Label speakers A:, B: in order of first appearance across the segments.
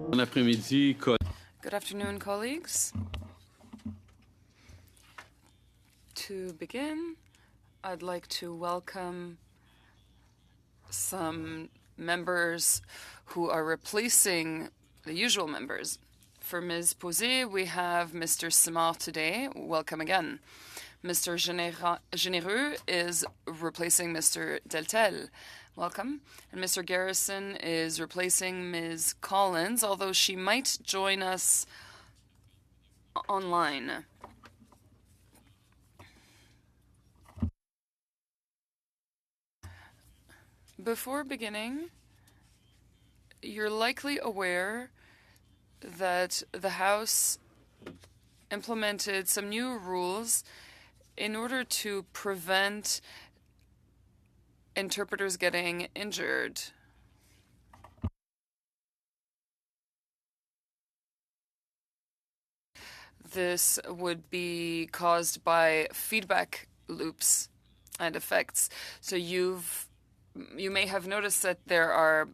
A: Bon après-midi.
B: Good afternoon, colleagues. To begin, I'd like to welcome some members who are replacing the usual members. For Ms. Posé, we have Mr. Simard today. Welcome again. Mr. Généreux is replacing Mr. Deltel. Welcome. And Mr. Garrison is replacing Ms. Collins, although she might join us online. Before beginning, you're likely aware that the House implemented some new rules in order to prevent interpreters getting injured. This would be caused by feedback loops and effects. So you may have noticed that there are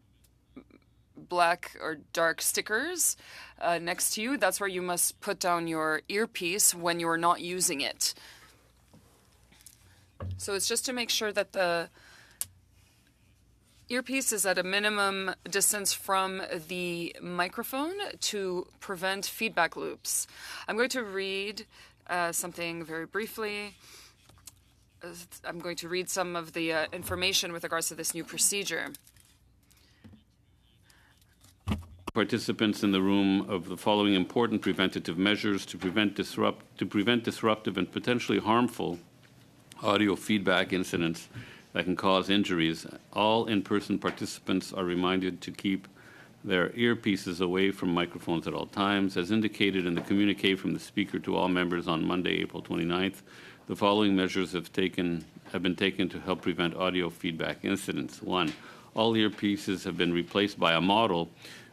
B: black or dark stickers next to you. That's where you must put down your earpiece when you're not using it. So it's just to make sure that the earpiece is at a minimum distance from the microphone to prevent feedback loops. I'm going to read something very briefly. I'm going to read some of the information with regards to this new procedure.
A: Participants in the room of the following important preventative measures to prevent disruptive and potentially harmful audio feedback incidents that can cause injuries. All in-person participants are reminded to keep their earpieces away from microphones at all times. As indicated in the communique from the Speaker to all members on Monday, April 29th, the following measures have been taken to help prevent audio feedback incidents. 1. All earpieces have been replaced by a model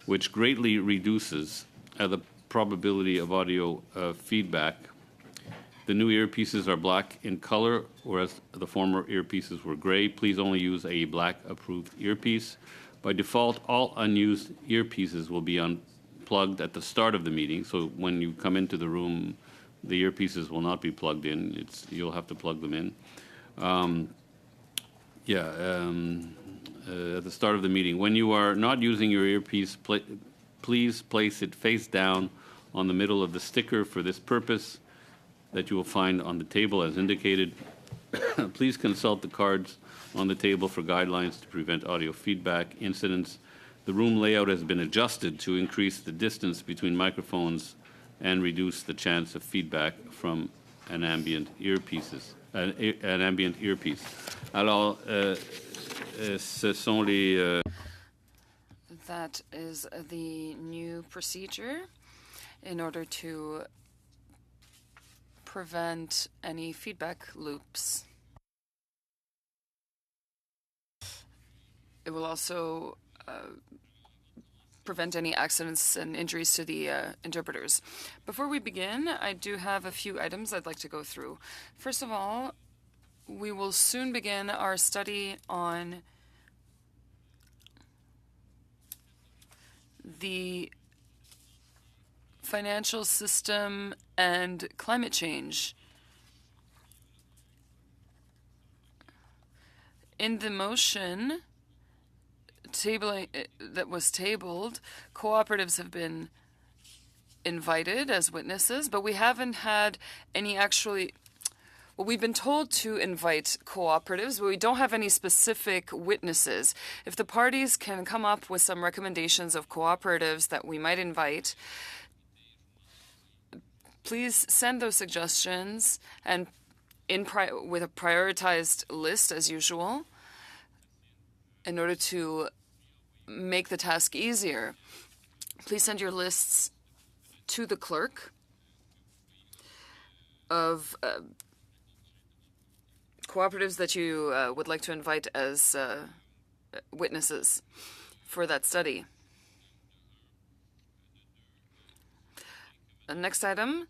A: which greatly reduces the probability of audio feedback. The new earpieces are black in color, whereas the former earpieces were gray. Please only use a black-approved earpiece. By default, all unused earpieces will be unplugged at the start of the meeting. So when you come into the room, the earpieces will not be plugged in. You'll have to plug them in. At the start of the meeting. When you are not using your earpiece, please place it face down on the middle of the sticker for this purpose that you will find on the table as indicated. Please consult the cards on the table for guidelines to prevent audio feedback incidents. The room layout has been adjusted to increase the distance between microphones and reduce the chance of feedback from an ambient earpiece. Alors, ce sont les...
B: That is the new procedure in order to prevent any feedback loops. It will also prevent any accidents and injuries to the interpreters. Before we begin, I do have a few items I'd like to go through. First of all, we will soon begin our study on the financial system and climate change. In the motion that was tabled, cooperatives have been invited as witnesses, but we haven't had any actually... Well, we've been told to invite cooperatives, but we don't have any specific witnesses. If the parties can come up with some recommendations of cooperatives that we might invite, please send those suggestions and with a prioritized list as usual in order to make the task easier. Please send your lists to the clerk of cooperatives that you would like to invite as witnesses for that study. Next item,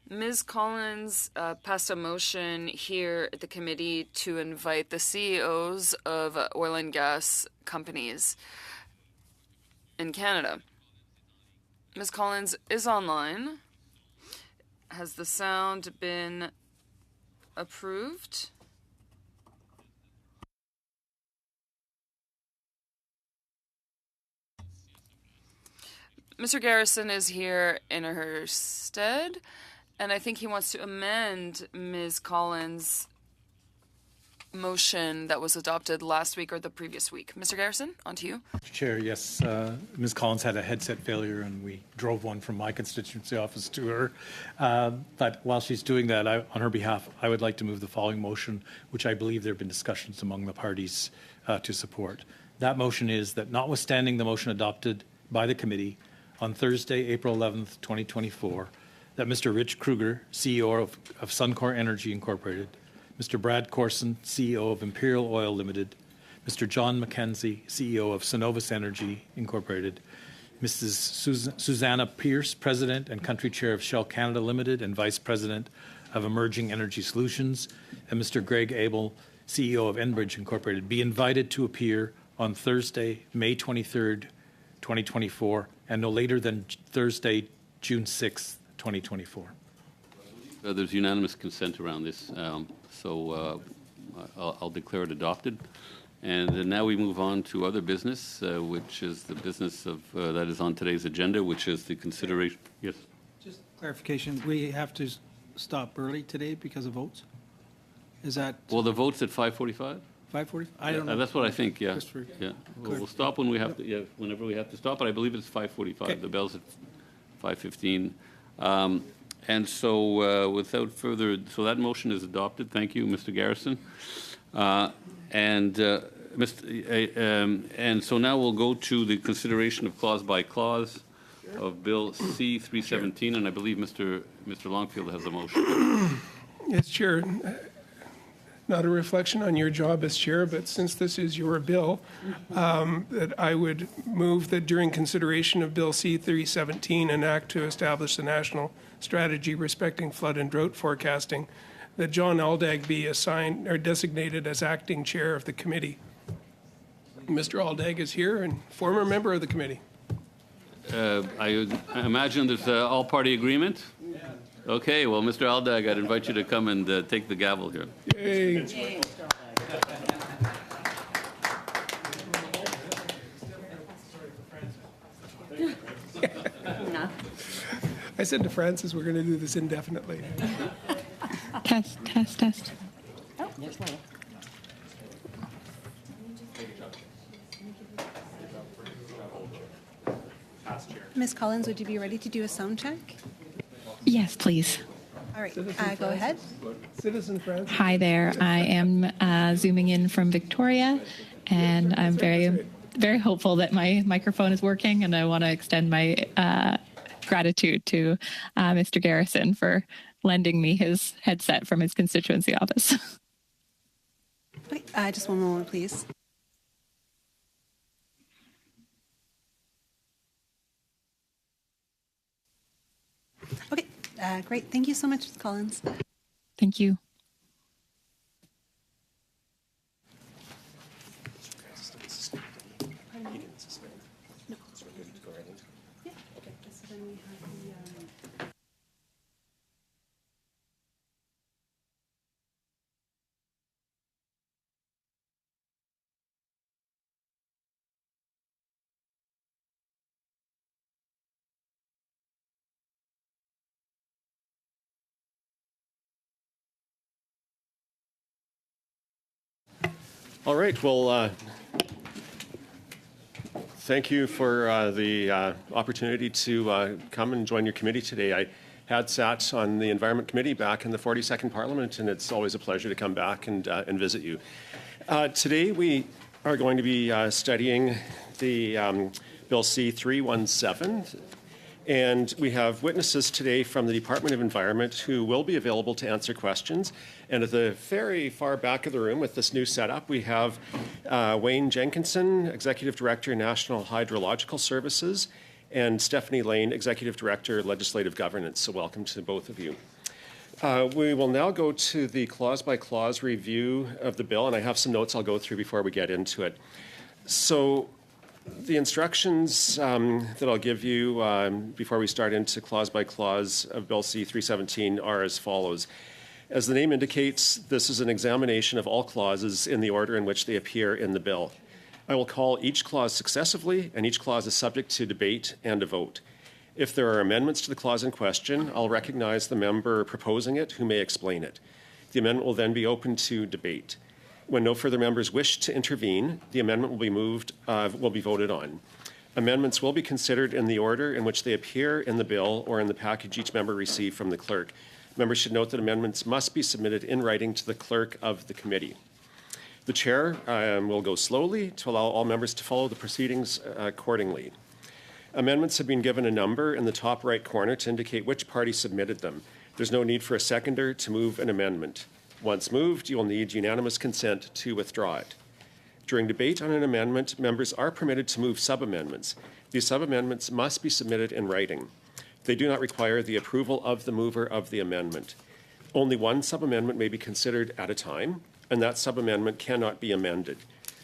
B: Ms. Collins passed a motion here at the committee to invite the CEOs of oil and gas companies in Canada. Ms. Collins is online. Has the sound been approved? Mr. Garrison is here in her stead, and I think he wants to amend Ms. Collins' motion that was adopted last week or the previous week. Mr. Garrison, on to you.
C: Chair, yes, Ms. Collins had a headset failure, and we drove one from my constituency office to her. But while she's doing that, on her behalf, I would like to move the following motion, which I believe there have been discussions among the parties to support. That motion is that notwithstanding the motion adopted by the committee on Thursday, April 11th, 2024, that Mr. Rich Kruger, CEO of Suncor Energy Incorporated, Mr. Brad Corson, CEO of Imperial Oil Limited, Mr. John McKenzie, CEO of Cenovus Energy Incorporated, Mrs. Susanna Pierce, President and Country Chair of Shell Canada Limited and Vice President of Emerging Energy Solutions, and Mr. Greg Abel, CEO of Enbridge Incorporated, be invited to appear on Thursday, May 23rd, 2024, and no later than Thursday, June 6th, 2024.
A: There's unanimous consent around this, so I'll declare it adopted. And now we move on to other business, which is the business of that is on today's agenda, which is the consideration. Yes.
D: Just clarification, we have to stop early today because of votes? Is that
A: Well, the vote's at 5:45.
D: 5:40? I don't know.
A: That's what I think. Yeah.
D: Just for
A: Yeah. We'll stop when we have to. Yeah, whenever we have to stop. But I believe it's 5:45.
D: Okay.
A: The bell's at 5:15. And so, without further, so that motion is adopted. Thank you, Mr. Garrison. And so now we'll go to the consideration of clause by clause of Bill C-317, and I believe Mr. Longfield has a motion.
E: Yes, Chair. Not a reflection on your job as chair, but since this is your bill, that I would move that during consideration of Bill C-317, an act to establish the national strategy respecting flood and drought forecasting, that John Aldag be assigned or designated as acting chair of the committee. Mr. Aldag is here and former member of the committee.
A: I imagine there's all-party agreement? Okay, well, Mr. Aldag, I'd invite you to come and take the gavel here.
E: Yay. I said to Francis, we're going to do this indefinitely.
F: Test.
G: Ms. Collins, would you be ready to do a sound check?
F: Yes, please.
G: All right, go ahead.
E: Citizen Francis.
F: Hi there. I am zooming in from Victoria, and I'm very hopeful that my microphone is working, and I want to extend my gratitude to Mr. Garrison for lending me his headset from his constituency office.
G: Wait, just one moment, please. Okay, great. Thank you so much, Ms. Collins.
F: Thank you.
H: All right. Well, thank you for the opportunity to come and join your committee today. I had sat on the Environment Committee back in the 42nd Parliament, and it's always a pleasure to come back and visit you. Today we are going to be studying the Bill C-317. And we have witnesses today from the Department of Environment who will be available to answer questions. And at the very far back of the room with this new setup, we have Wayne Jenkinson, Executive Director, National Hydrological Services, and Stephanie Lane, Executive Director, Legislative Governance. So welcome to both of you. We will now go to the clause-by-clause review of the bill, and I have some notes I'll go through before we get into it. So The instructions that I'll give you before we start into clause by clause of Bill C-317 are as follows. As the name indicates, this is an examination of all clauses in the order in which they appear in the bill. I will call each clause successively, and each clause is subject to debate and a vote. If there are amendments to the clause in question, I'll recognize the member proposing it who may explain it. The amendment will then be open to debate. When no further members wish to intervene, the amendment will be voted on. Amendments will be considered in the order in which they appear in the bill or in the package each member received from the clerk. Members should note that amendments must be submitted in writing to the clerk of the committee. The chair will go slowly to allow all members to follow the proceedings accordingly. Amendments have been given a number in the top right corner to indicate which party submitted them. There's no need for a seconder to move an amendment. Once moved, you will need unanimous consent to withdraw it. During debate on an amendment, members are permitted to move sub-amendments. These sub-amendments must be submitted in writing. They do not require the approval of the mover of the amendment. Only one sub-amendment may be considered at a time, and that sub-amendment cannot be amended.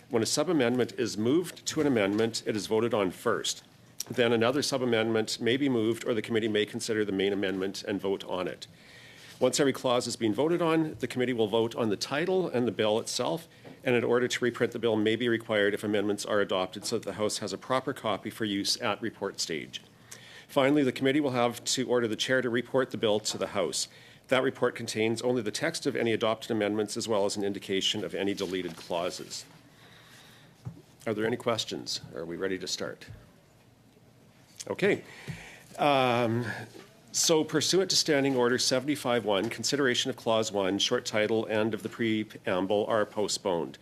H: When a sub-amendment is moved to an amendment, it is voted on first. Then another sub-amendment may be moved, or the committee may consider the main amendment and vote on it. Once every clause has been voted on, the committee will vote on the title and the bill itself, and in order to reprint the bill may be required if amendments are adopted so that the House has a proper copy for use at report stage. Finally, the committee will have to order the chair to report the bill to the House. That report contains only the text of any adopted amendments as well as an indication of any deleted clauses. Are there any questions? Are we ready to start? Okay. So pursuant to Standing Order 75-1, consideration of Clause 1, short title, and of the preamble are postponed.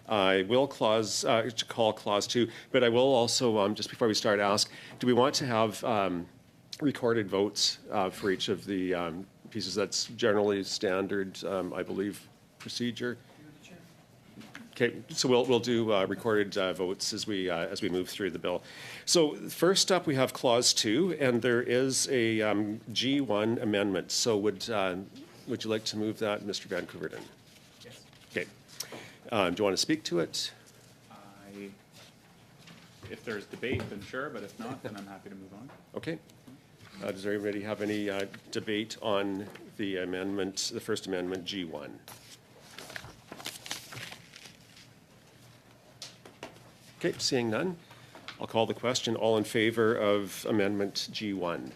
H: I will call Clause 2, but I will also, just before we start, ask, do we want to have recorded votes for each of the pieces? That's generally standard, I believe, procedure. Okay, so we'll do recorded votes as we move through the bill. So first up, we have Clause 2, and there is a G1 amendment. So would you like to move that, Mr. Van Couverden?
I: Yes.
H: Okay. Do you want to speak to it?
I: If there's debate, then sure, but if not, then I'm happy to move on.
H: Okay. Does everybody have any debate on the amendment, the First Amendment, G1? Okay, seeing none, I'll call the question. All in favor of Amendment G1?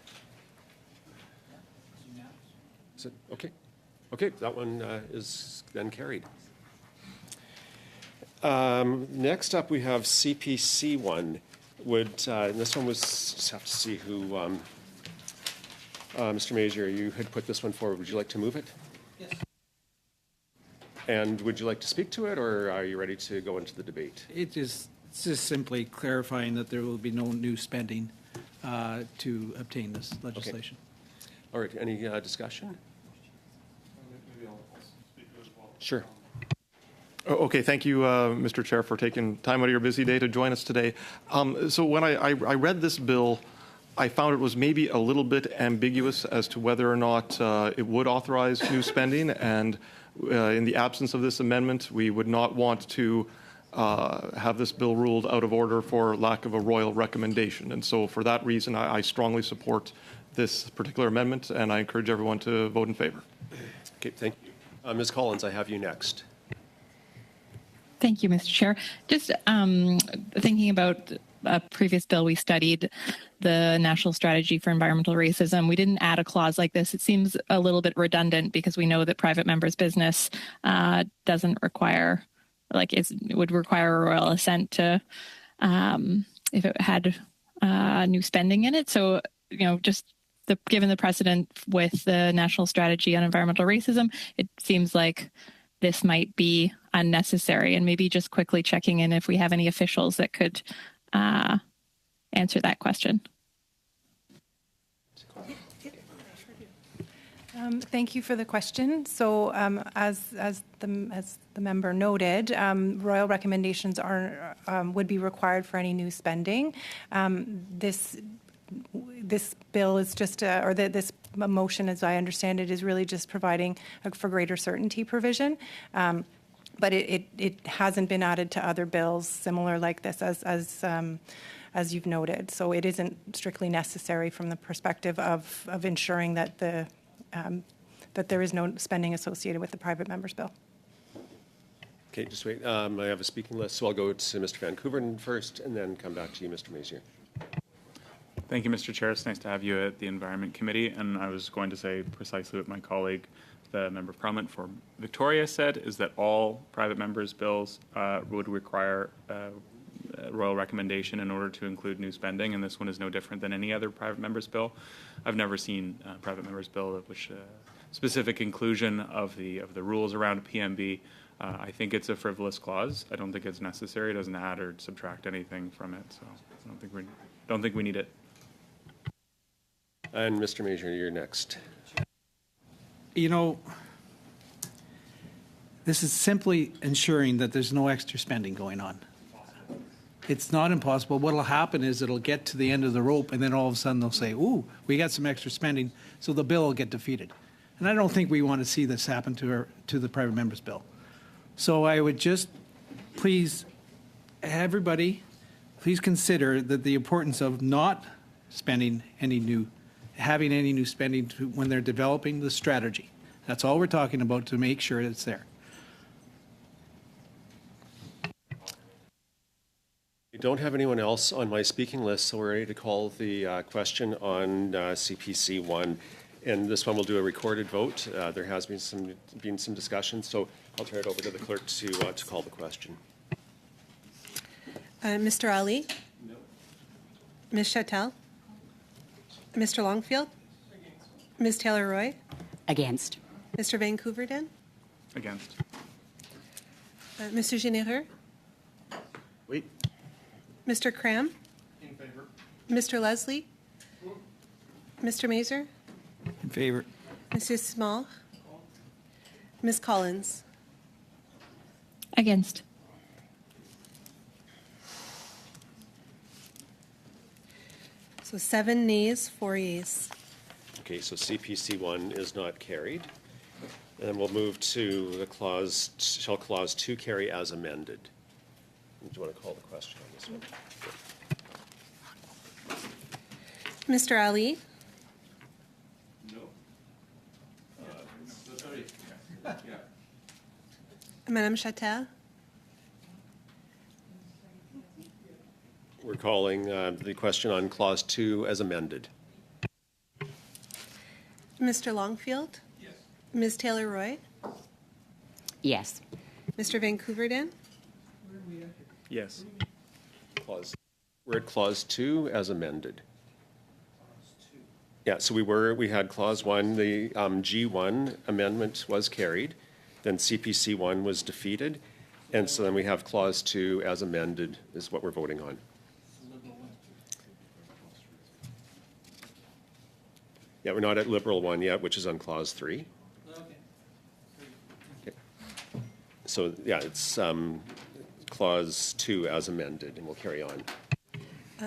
H: Is it okay? Okay, that one is then carried. Next up, we have CPC1. And this one was, just have to see who, Mr. Mazier, you had put this one forward. Would you like to move it?
D: Yes.
H: And would you like to speak to it, or are you ready to go into the debate?
D: It's just simply clarifying that there will be no new spending to obtain this legislation.
H: All right, any discussion? Sure.
J: Okay, thank you, Mr. Chair, for taking time out of your busy day to join us today. So when I read this bill, I found it was maybe a little bit ambiguous as to whether or not it would authorize new spending, and in the absence of this amendment, we would not want to have this bill ruled out of order for lack of a royal recommendation. And so for that reason, I strongly support this particular amendment, and I encourage everyone to vote in favor.
H: Okay, thank you. Ms. Collins, I have you next.
F: Thank you, Mr. Chair. Just thinking about a previous bill we studied, the National Strategy for Environmental Racism, we didn't add a clause like this. It seems a little bit redundant because we know that private members' business doesn't require, it would require a royal assent to, if it had new spending in it. So, just given the precedent with the National Strategy on Environmental Racism, it seems like this might be unnecessary, and maybe just quickly checking in if we have any officials that could answer that question.
K: Thank you for the question. So, as the member noted, royal recommendations would be required for any new spending. This bill is just, this motion, as I understand it, is really just providing for greater certainty provision. but it hasn't been added to other bills similar like this as you've noted. So it isn't strictly necessary from the perspective of ensuring that that there is no spending associated with the private members bill.
H: Okay, just wait. I have a speaking list, so I'll go to Mr. Van Koeveren first and then come back to you, Mr. Mazier.
I: Thank you, Mr. Chair. It's nice to have you at the Environment Committee. And I was going to say precisely what my colleague, the Member of Parliament for Victoria, said, is that all private members' bills would require royal recommendation in order to include new spending, and this one is no different than any other private members' bill. I've never seen a private members' bill which specific inclusion of the rules around PMB. I think it's a frivolous clause. I don't think it's necessary. It doesn't add or subtract anything from it, so I don't think we need it.
H: And Mr. Mazier, you're next.
D: You know, this is simply ensuring that there's no extra spending going on. It's not impossible. What will happen is it'll get to the end of the rope, and then all of a sudden they'll say, ooh, we got some extra spending, so the bill will get defeated. And I don't think we want to see this happen to the private members bill. So I would just please, everybody, please consider that the importance of not spending having any new spending when they're developing the strategy. That's all we're talking about, to make sure it's there.
H: I don't have anyone else on my speaking list, so we're ready to call the question on CPC 1. And this one will do a recorded vote. There has been some discussion, so I'll turn it over to the clerk to call the question.
G: Mr. Ali? No. Ms. Chattel? Mr. Longfield? Against. Ms. Taylor-Roy?
L: Against.
G: Mr. Van Koeveren?
I: Against.
G: Mr. Généreux?
J: Wait.
G: Mr. Cram?
J: In favor.
G: Mr. Leslie? Mr. Mazer?
D: In favor.
G: Mrs. Small? Ms. Collins?
F: Against.
G: So 7 nays, 4 yeas.
H: Okay, so CPC 1 is not carried. And then we'll move to the clause, shall clause 2 carry as amended? Do you want to call the question on this one?
G: Mr. Ali?
A: No. Sorry. Yeah.
G: Madame Chattel?
H: We're calling the question on clause 2 as amended.
G: Mr. Longfield? Yes. Ms. Taylor-Roy?
L: Yes.
G: Mr. Van Koeveren?
I: Yes.
H: We're at clause 2 as amended. Yeah, so we had clause 1, the G1 amendment was carried, then CPC 1 was defeated, and so then we have clause 2 as amended is what we're voting on. Yeah, we're not at Liberal 1 yet, which is on clause 3. Okay. So yeah, it's clause 2 as amended, and we'll carry on.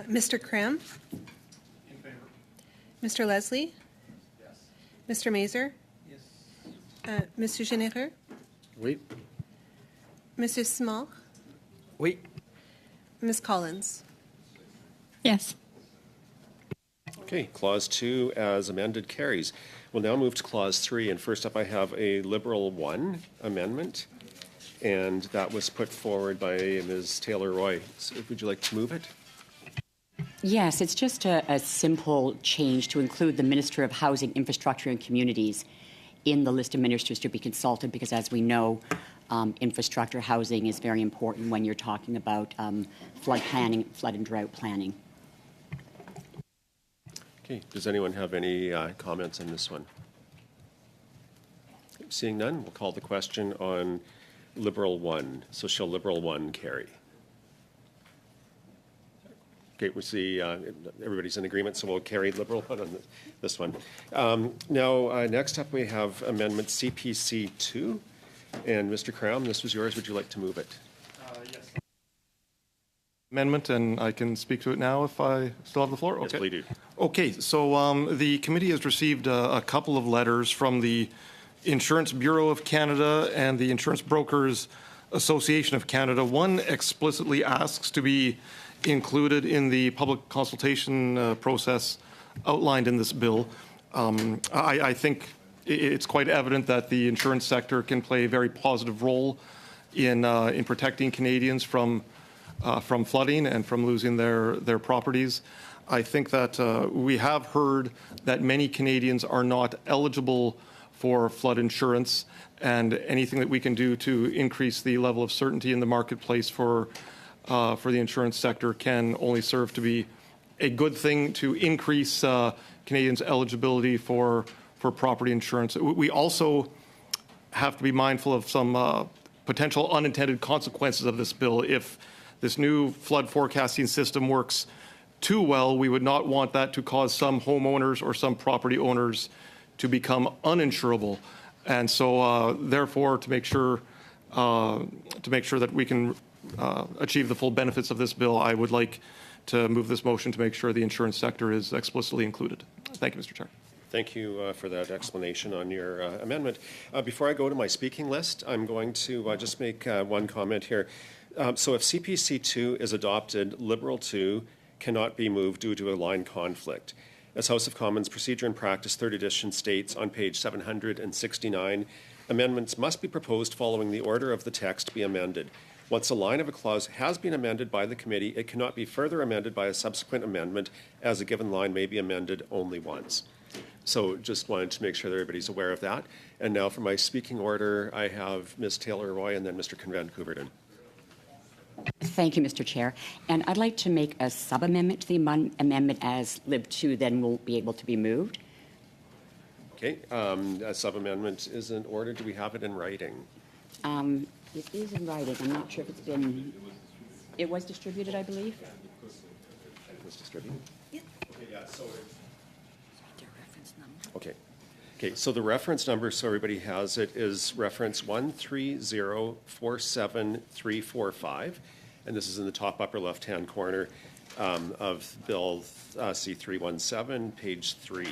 G: Mr. Cram?
J: In favor.
G: Mr. Leslie?
J: Yes.
G: Mr. Mazer?
D: Yes.
G: Mr. Généreux?
J: Wait.
G: Mrs. Small?
D: Wait.
G: Ms. Collins?
F: Yes.
H: Okay, clause 2 as amended carries. We'll now move to clause 3, and first up I have a Liberal 1 amendment, and that was put forward by Ms. Taylor-Roy. So would you like to move it?
L: Yes, it's just a simple change to include the Minister of Housing, Infrastructure and Communities in the list of ministers to be consulted, because as we know, infrastructure housing is very important when you're talking about flood planning, flood and drought planning.
H: Okay, does anyone have any comments on this one? Seeing none, we'll call the question on Liberal 1. So shall Liberal 1 carry? Okay, we see everybody's in agreement, so we'll carry Liberal 1 on this one. Now, next up we have Amendment CPC 2. And Mr. Cram, this was yours. Would you like to move it?
J: Yes. Amendment, and I can speak to it now if I still have the floor?
H: Yes, please do.
J: Okay, so the committee has received a couple of letters from the Insurance Bureau of Canada and the Insurance Brokers Association of Canada. One explicitly asks to be included in the public consultation process outlined in this bill. I think it's quite evident that the insurance sector can play a very positive role in protecting Canadians from flooding and from losing their properties. I think that we have heard that many Canadians are not eligible for flood insurance, and anything that we can do to increase the level of certainty in the marketplace for the insurance sector can only serve to be a good thing to increase Canadians' eligibility for property insurance. We also have to be mindful of some potential unintended consequences of this bill. If this new flood forecasting system works too well, we would not want that to cause some homeowners or some property owners to become uninsurable. And so, therefore, to make sure that we can achieve the full benefits of this bill, I would like to move this motion to make sure the insurance sector is explicitly included. Thank you, Mr. Chair.
H: Thank you for that explanation on your amendment. Before I go to my speaking list, I'm going to just make one comment here. So if CPC 2 is adopted, Liberal 2 cannot be moved due to a line conflict. As House of Commons Procedure and Practice 3rd edition states on page 769, amendments must be proposed following the order of the text be amended. Once a line of a clause has been amended by the committee, it cannot be further amended by a subsequent amendment, as a given line may be amended only once. So just wanted to make sure that everybody's aware of that. And now for my speaking order, I have Ms. Taylor-Roy and then Mr. Van Couverden.
L: Thank you, Mr. Chair. And I'd like to make a sub-amendment to the amendment as Lib 2 then will be able to be moved.
H: Okay, a sub-amendment is in order. Do we have it in writing?
L: It is in writing. I'm not sure if it's been... It was distributed, I believe.
H: It was distributed?
G: Yeah.
H: Okay, yeah, so... Okay, so the reference number, so everybody has it, is reference 13047-345, and this is in the top upper left-hand corner of Bill C-317, page 3,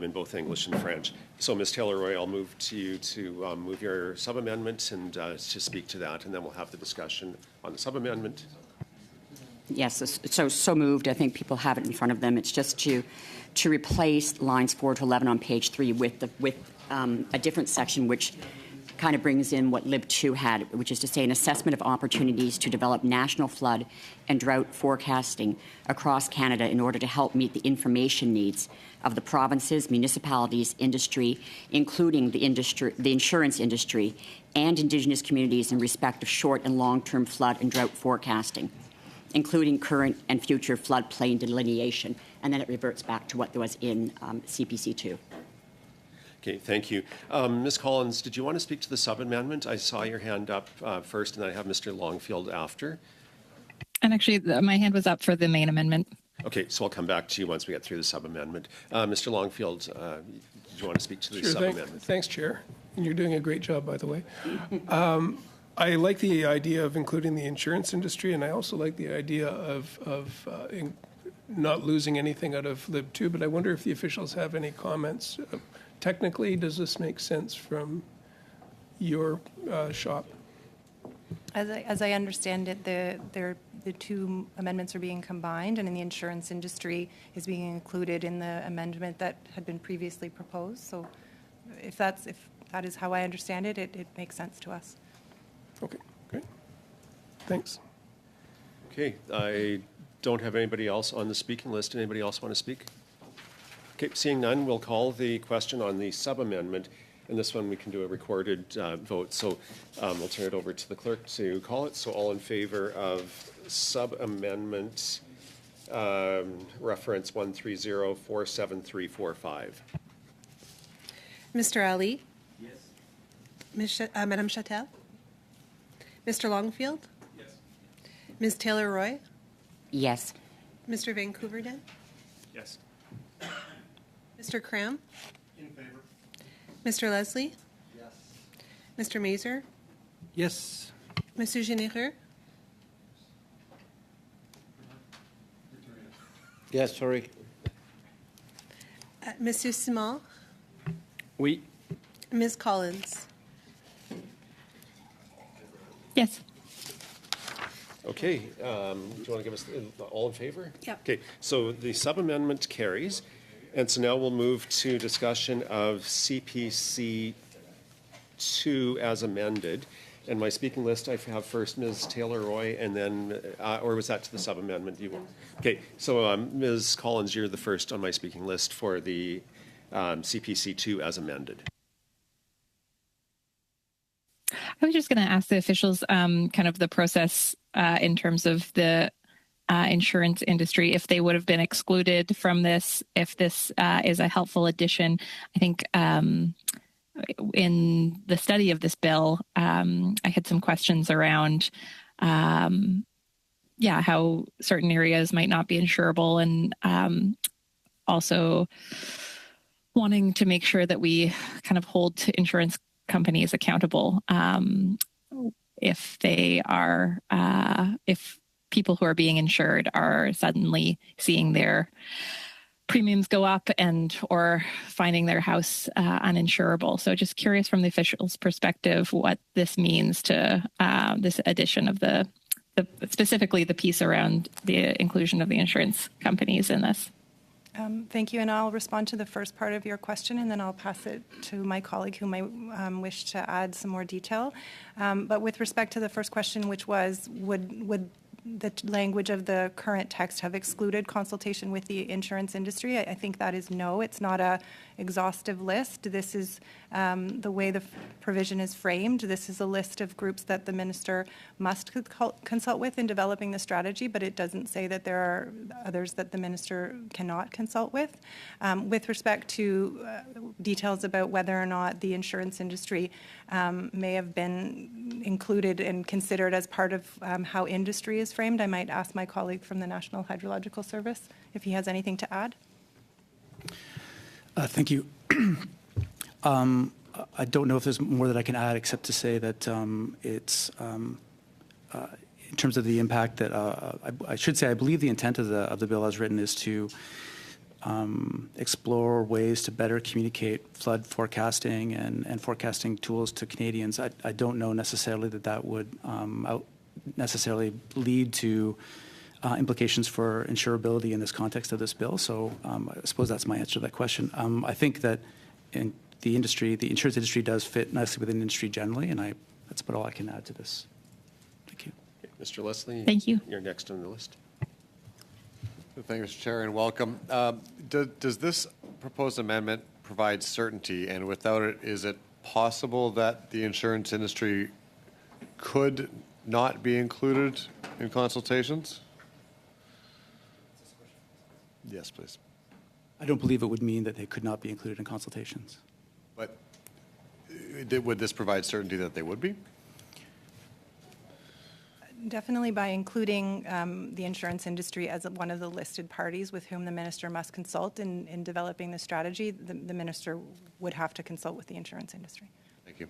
H: in both English and French. So, Ms. Taylor-Roy, I'll move to you to move your sub-amendment and to speak to that, and then we'll have the discussion on the sub-amendment.
L: Yes, so moved. I think people have it in front of them. It's just to replace lines 4 to 11 on page 3 with a different section which kind of brings in what Lib 2 had, which is to say an assessment of opportunities to develop national flood and drought forecasting across Canada in order to help meet the information needs of the provinces, municipalities, industry, including the insurance industry, and Indigenous communities in respect of short and long-term flood and drought forecasting, including current and future floodplain delineation. And then it reverts back to what was in CPC 2.
H: Okay, thank you. Ms. Collins, did you want to speak to the sub-amendment? I saw your hand up first, and then I have Mr. Longfield after.
F: And actually, my hand was up for the main amendment.
H: Okay, so I'll come back to you once we get through the sub-amendment. Mr. Longfield, did you want to speak to the sub-amendment?
E: Thanks, Chair. And you're doing a great job, by the way. I like the idea of including the insurance industry, and I also like the idea of not losing anything out of Lib 2, but I wonder if the officials have any comments. Technically, does this make sense from your shop?
K: As I understand it, the two amendments are being combined, and in the insurance industry is being included in the amendment that had been previously proposed. So if that is how I understand it, it makes sense to us.
E: Okay, great. Thanks.
H: Okay, I don't have anybody else on the speaking list. Anybody else want to speak? Okay, seeing none, we'll call the question on the sub-amendment. And this one we can do a recorded vote. So we'll turn it over to the clerk to call it. So all in favor of sub-amendment reference 130-47345.
G: Mr. Ali? Yes. Madame Chatel? Mr. Longfield?
J: Yes.
G: Ms. Taylor-Roy?
L: Yes.
G: Mr. Van Couverden?
I: Yes.
G: Mr. Cram?
J: In favor.
G: Mr. Leslie?
J: Yes.
G: Mr. Mazur?
D: Yes.
G: Monsieur Généreux?
M: Yes, sorry.
G: Monsieur Simon?
M: Oui.
G: Ms. Collins?
F: Yes.
H: Okay, do you want to give us, all in favor?
G: Yep.
H: Okay, so the sub-amendment carries, and so now we'll move to discussion of CPC 2 as amended. And my speaking list, I have first Ms. Taylor-Roy, and then, or was that to the sub-amendment? Okay, so Ms. Collins, you're the first on my speaking list for the CPC 2 as amended.
F: I was just going to ask the officials kind of the process in terms of the insurance industry, if they would have been excluded from this, if this is a helpful addition. I think in the study of this bill, I had some questions around, how certain areas might not be insurable, and also wanting to make sure that we kind of hold insurance companies accountable if they are, if people who are being insured are suddenly seeing their premiums go up and or finding their house uninsurable. So just curious from the officials' perspective what this means to this addition of the specifically the piece around the inclusion of the insurance companies in this.
K: Thank you, and I'll respond to the first part of your question, and then I'll pass it to my colleague who might wish to add some more detail. But with respect to the first question, which was, would the language of the current text have excluded consultation with the insurance industry? I think that is no. It's not a exhaustive list. This is the way the provision is framed. This is a list of groups that the minister must consult with in developing the strategy, but it doesn't say that there are others that the minister cannot consult with. With respect to details about whether or not the insurance industry may have been included and considered as part of how industry is framed, I might ask my colleague from the National Hydrological Service if he has anything to add.
M: Thank you. I don't know if there's more that I can add except to say that it's in terms of the impact that I should say I believe the intent of the bill as written is to explore ways to better communicate flood forecasting and forecasting tools to Canadians. I don't know necessarily that would necessarily lead to implications for insurability in this context of this bill. So I suppose that's my answer to that question. I think that in the industry, the insurance industry does fit nicely within the industry generally, and that's about all I can add to this. Thank you.
H: Okay, Mr. Leslie.
F: Thank you.
H: You're next on the list.
N: Thank you, Mr. Chair, and welcome. Does this proposed amendment provide certainty, and without it, is it possible that the insurance industry could not be included in consultations? Yes, please.
M: I don't believe it would mean that they could not be included in consultations.
N: But would this provide certainty that they would be?
K: Definitely by including the insurance industry as one of the listed parties with whom the minister must consult in developing the strategy, the minister would have to consult with the insurance industry.
N: Thank you.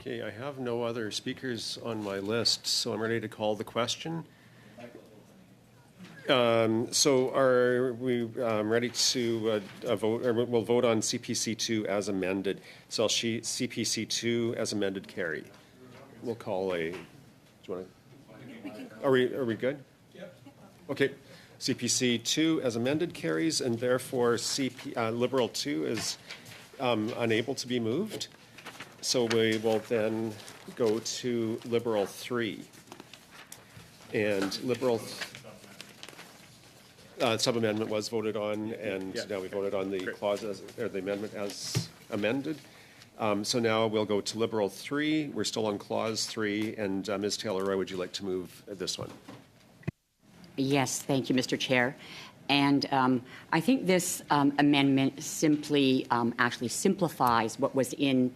H: Okay, I have no other speakers on my list, so I'm ready to call the question. So are we ready to vote, or we'll vote on CPC 2 as amended. So CPC 2 as amended carry. We'll call a, do you want to? Are we good? Yep. Okay. CPC 2 as amended carries, and therefore Liberal 2 is unable to be moved. So we will then go to Liberal 3. And Liberal sub-amendment was voted on, and now we voted on the clause or the amendment as amended. So now we'll go to Liberal 3. We're still on Clause 3, and Ms. Taylor-Roy, would you like to move this one?
L: Yes, thank you, Mr. Chair. And I think this amendment simply actually simplifies what was in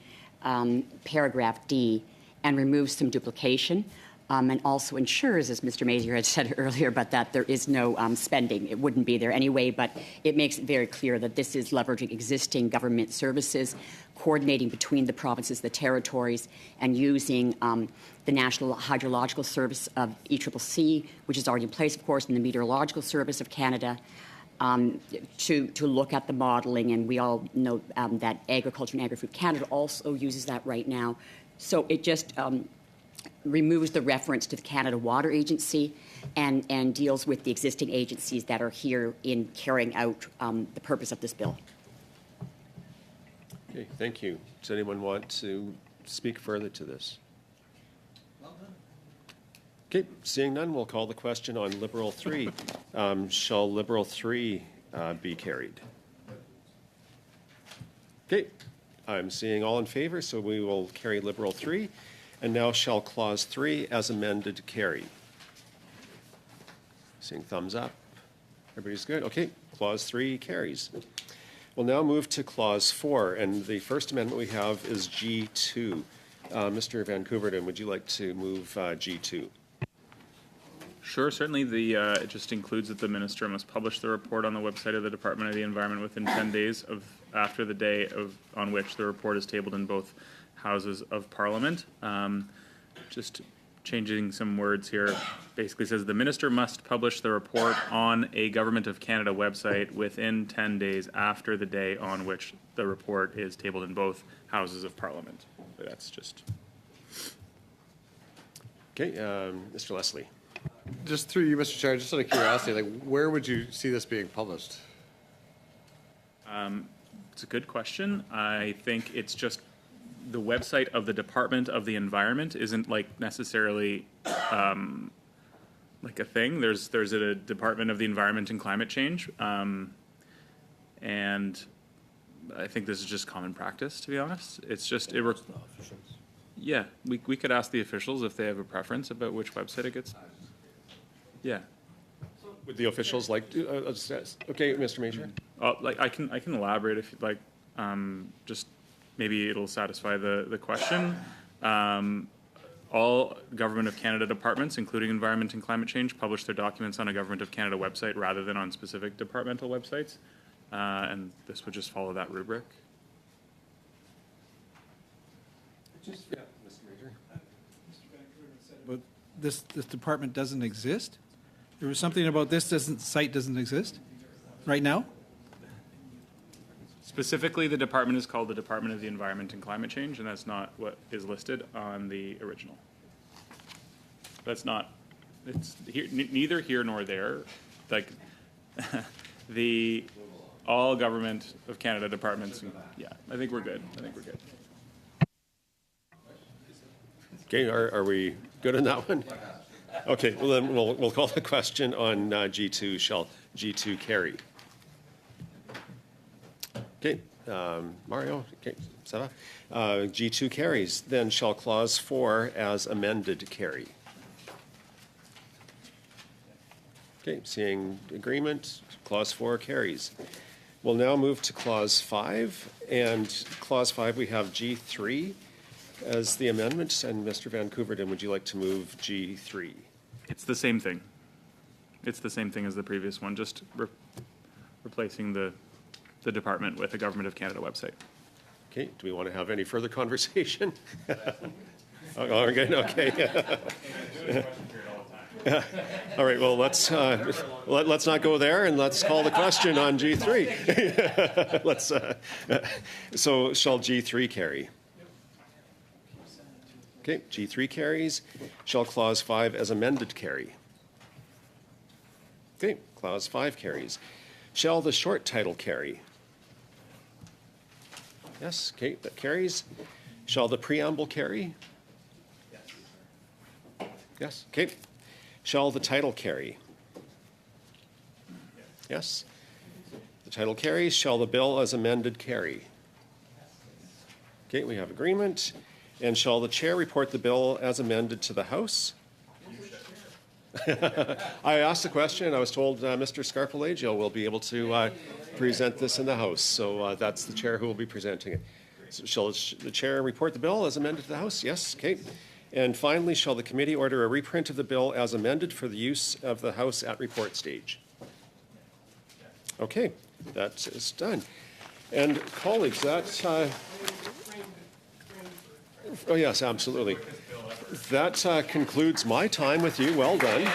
L: paragraph D and removes some duplication. And also ensures, as Mr. Mazier had said earlier, but that there is no spending. It wouldn't be there anyway, but it makes it very clear that this is leveraging existing government services, coordinating between the provinces, the territories, and using the National Hydrological Service of ECCC, which is already in place, of course, in the Meteorological Service of Canada, to look at the modeling. And we all know that Agriculture and Agri-Food Canada also uses that right now. So it just removes the reference to the Canada Water Agency and deals with the existing agencies that are here in carrying out the purpose of this bill.
H: Okay, thank you. Does anyone want to speak further to this? Okay, seeing none, we'll call the question on Liberal 3. Shall Liberal 3 be carried? Okay, I'm seeing all in favor, so we will carry Liberal 3. And now shall Clause 3 as amended carry? Seeing thumbs up. Everybody's good? Okay, Clause 3 carries. We'll now move to Clause 4, and the first amendment we have is G2. Mr. Van Couverden, would you like to move G2?
I: Sure, certainly. It just includes that the minister must publish the report on the website of the Department of the Environment within 10 days after the day on which the report is tabled in both houses of Parliament. Just changing some words here, basically says the minister must publish the report on a Government of Canada website within 10 days after the day on which the report is tabled in both houses of Parliament. So that's just...
H: Okay, Mr. Leslie.
N: Just through you, Mr. Chair, just out of curiosity, like where would you see this being published?
I: It's a good question. I think it's just the website of the Department of the Environment isn't like necessarily like a thing. There's a Department of the Environment and Climate Change, and I think this is just common practice. To be honest, it's just yeah. We could ask the officials if they have a preference about which website it gets. Yeah.
H: Would the officials like to? Okay, Mr. Major.
I: Like I can elaborate if you'd like. Just maybe it'll satisfy the question. All Government of Canada departments, including Environment and Climate Change, publish their documents on a Government of Canada website rather than on specific departmental websites, and this would just follow that rubric.
H: Yeah, Mr. Major.
D: But this department doesn't exist? There was something about this site doesn't exist right now?
I: Specifically, the department is called the Department of the Environment and Climate Change, and that's not what is listed on the original. That's not, it's here, neither here nor there. Like, all Government of Canada departments, yeah, I think we're good.
H: Okay, are we good on that one? Okay, well then we'll call the question on G2. Shall G2 carry? Okay, Mario, okay, Sarah. G2 carries. Then shall Clause 4 as amended carry? Okay, seeing agreement, Clause 4 carries. We'll now move to Clause 5. And Clause 5, we have G3 as the amendment. And Mr. Van Couverden, would you like to move G3?
I: It's the same thing. It's the same thing as the previous one, just replacing the department with a Government of Canada website.
H: Okay, do we want to have any further conversation? Okay. All right, well, let's not go there, and let's call the question on G3. So shall G3 carry? Okay, G3 carries. Shall Clause 5 as amended carry? Okay, Clause 5 carries. Shall the short title carry? Yes, okay, that carries. Shall the preamble carry? Yes, okay. Shall the title carry? Yes. The title carries. Shall the bill as amended carry? Okay, we have agreement. And shall the chair report the bill as amended to the House? I asked the question, and I was told Mr. Scarpelagio will be able to present this in the House. So that's the chair who will be presenting it. So shall the chair report the bill as amended to the House? Yes, okay. And finally, shall the committee order a reprint of the bill as amended for the use of the House at report stage? Okay, that is done. And colleagues, that... oh, yes, absolutely. That concludes my time with you. Well done.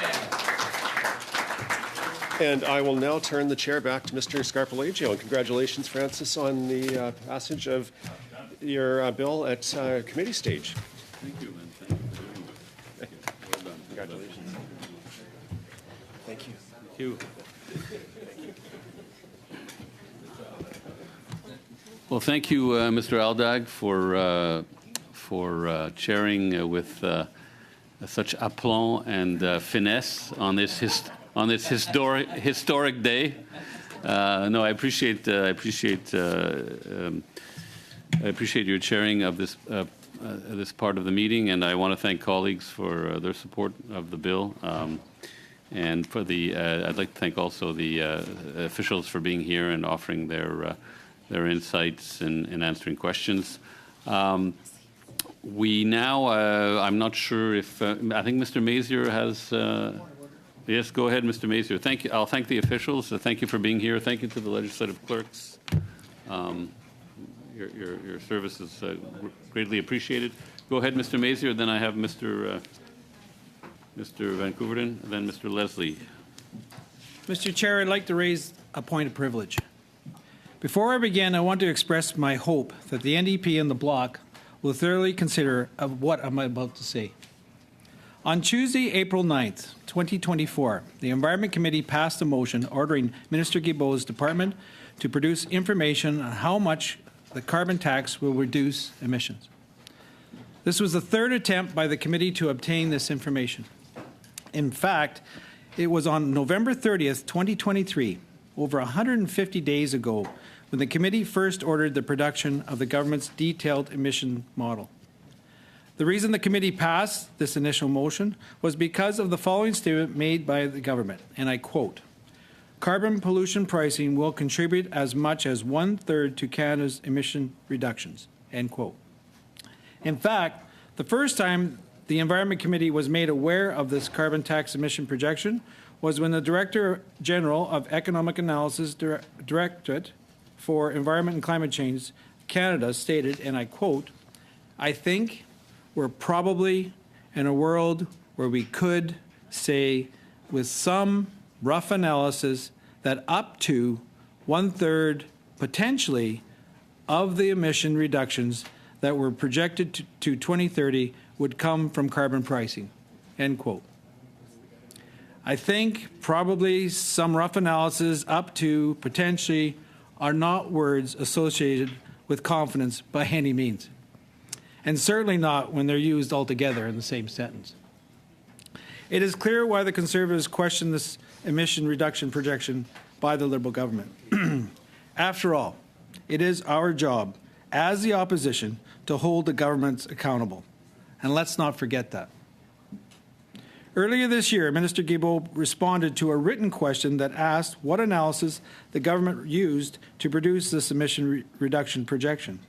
H: And I will now turn the chair back to Mr. Scarpelagio. And congratulations, Francis, on the passage of your bill at committee stage.
J: Thank you.
A: Thank you. Well, thank you, Mr. Aldag, for chairing with such aplomb and finesse on this historic day. No, I appreciate your chairing of this part of the meeting, and I want to thank colleagues for their support of the bill. And for I'd like to thank also the officials for being here and offering their insights and answering questions. We now, I'm not sure if, I think Mr. Mazier has, yes, go ahead, Mr. Mazier. Thank you. I'll thank the officials. Thank you for being here. Thank you to the legislative clerks. Your service is greatly appreciated. Go ahead, Mr. Mazier. Then I have Mr. Van Koeverden, and then Mr. Leslie.
D: Mr. Chair, I'd like to raise a point of privilege. Before I begin, I want to express my hope that the NDP and the Bloc will thoroughly consider what I'm about to say. On Tuesday, April 9th, 2024, the Environment Committee passed a motion ordering Minister Guilbeault's department to produce information on how much the carbon tax will reduce emissions. This was the third attempt by the committee to obtain this information. In fact, it was on November 30th, 2023, over 150 days ago, when the committee first ordered the production of the government's detailed emission model. The reason the committee passed this initial motion was because of the following statement made by the government, and I quote, "Carbon pollution pricing will contribute as much as 1/3 to Canada's emission reductions," end quote. In fact, the first time the Environment Committee was made aware of this carbon tax emission projection was when the Director General of Economic Analysis Directorate for Environment and Climate Change Canada stated, and I quote, "I think we're probably in a world where we could say with some rough analysis that up to 1/3 potentially of the emission reductions that were projected to 2030 would come from carbon pricing," end quote. I think probably some rough analysis up to potentially are not words associated with confidence by any means, and certainly not when they're used all together in the same sentence. It is clear why the Conservatives question this emission reduction projection by the Liberal government. After all, it is our job as the opposition to hold the governments accountable, and let's not forget that. Earlier this year, Minister Guilbeault responded to a written question that asked what analysis the government used to produce this emission reduction projection.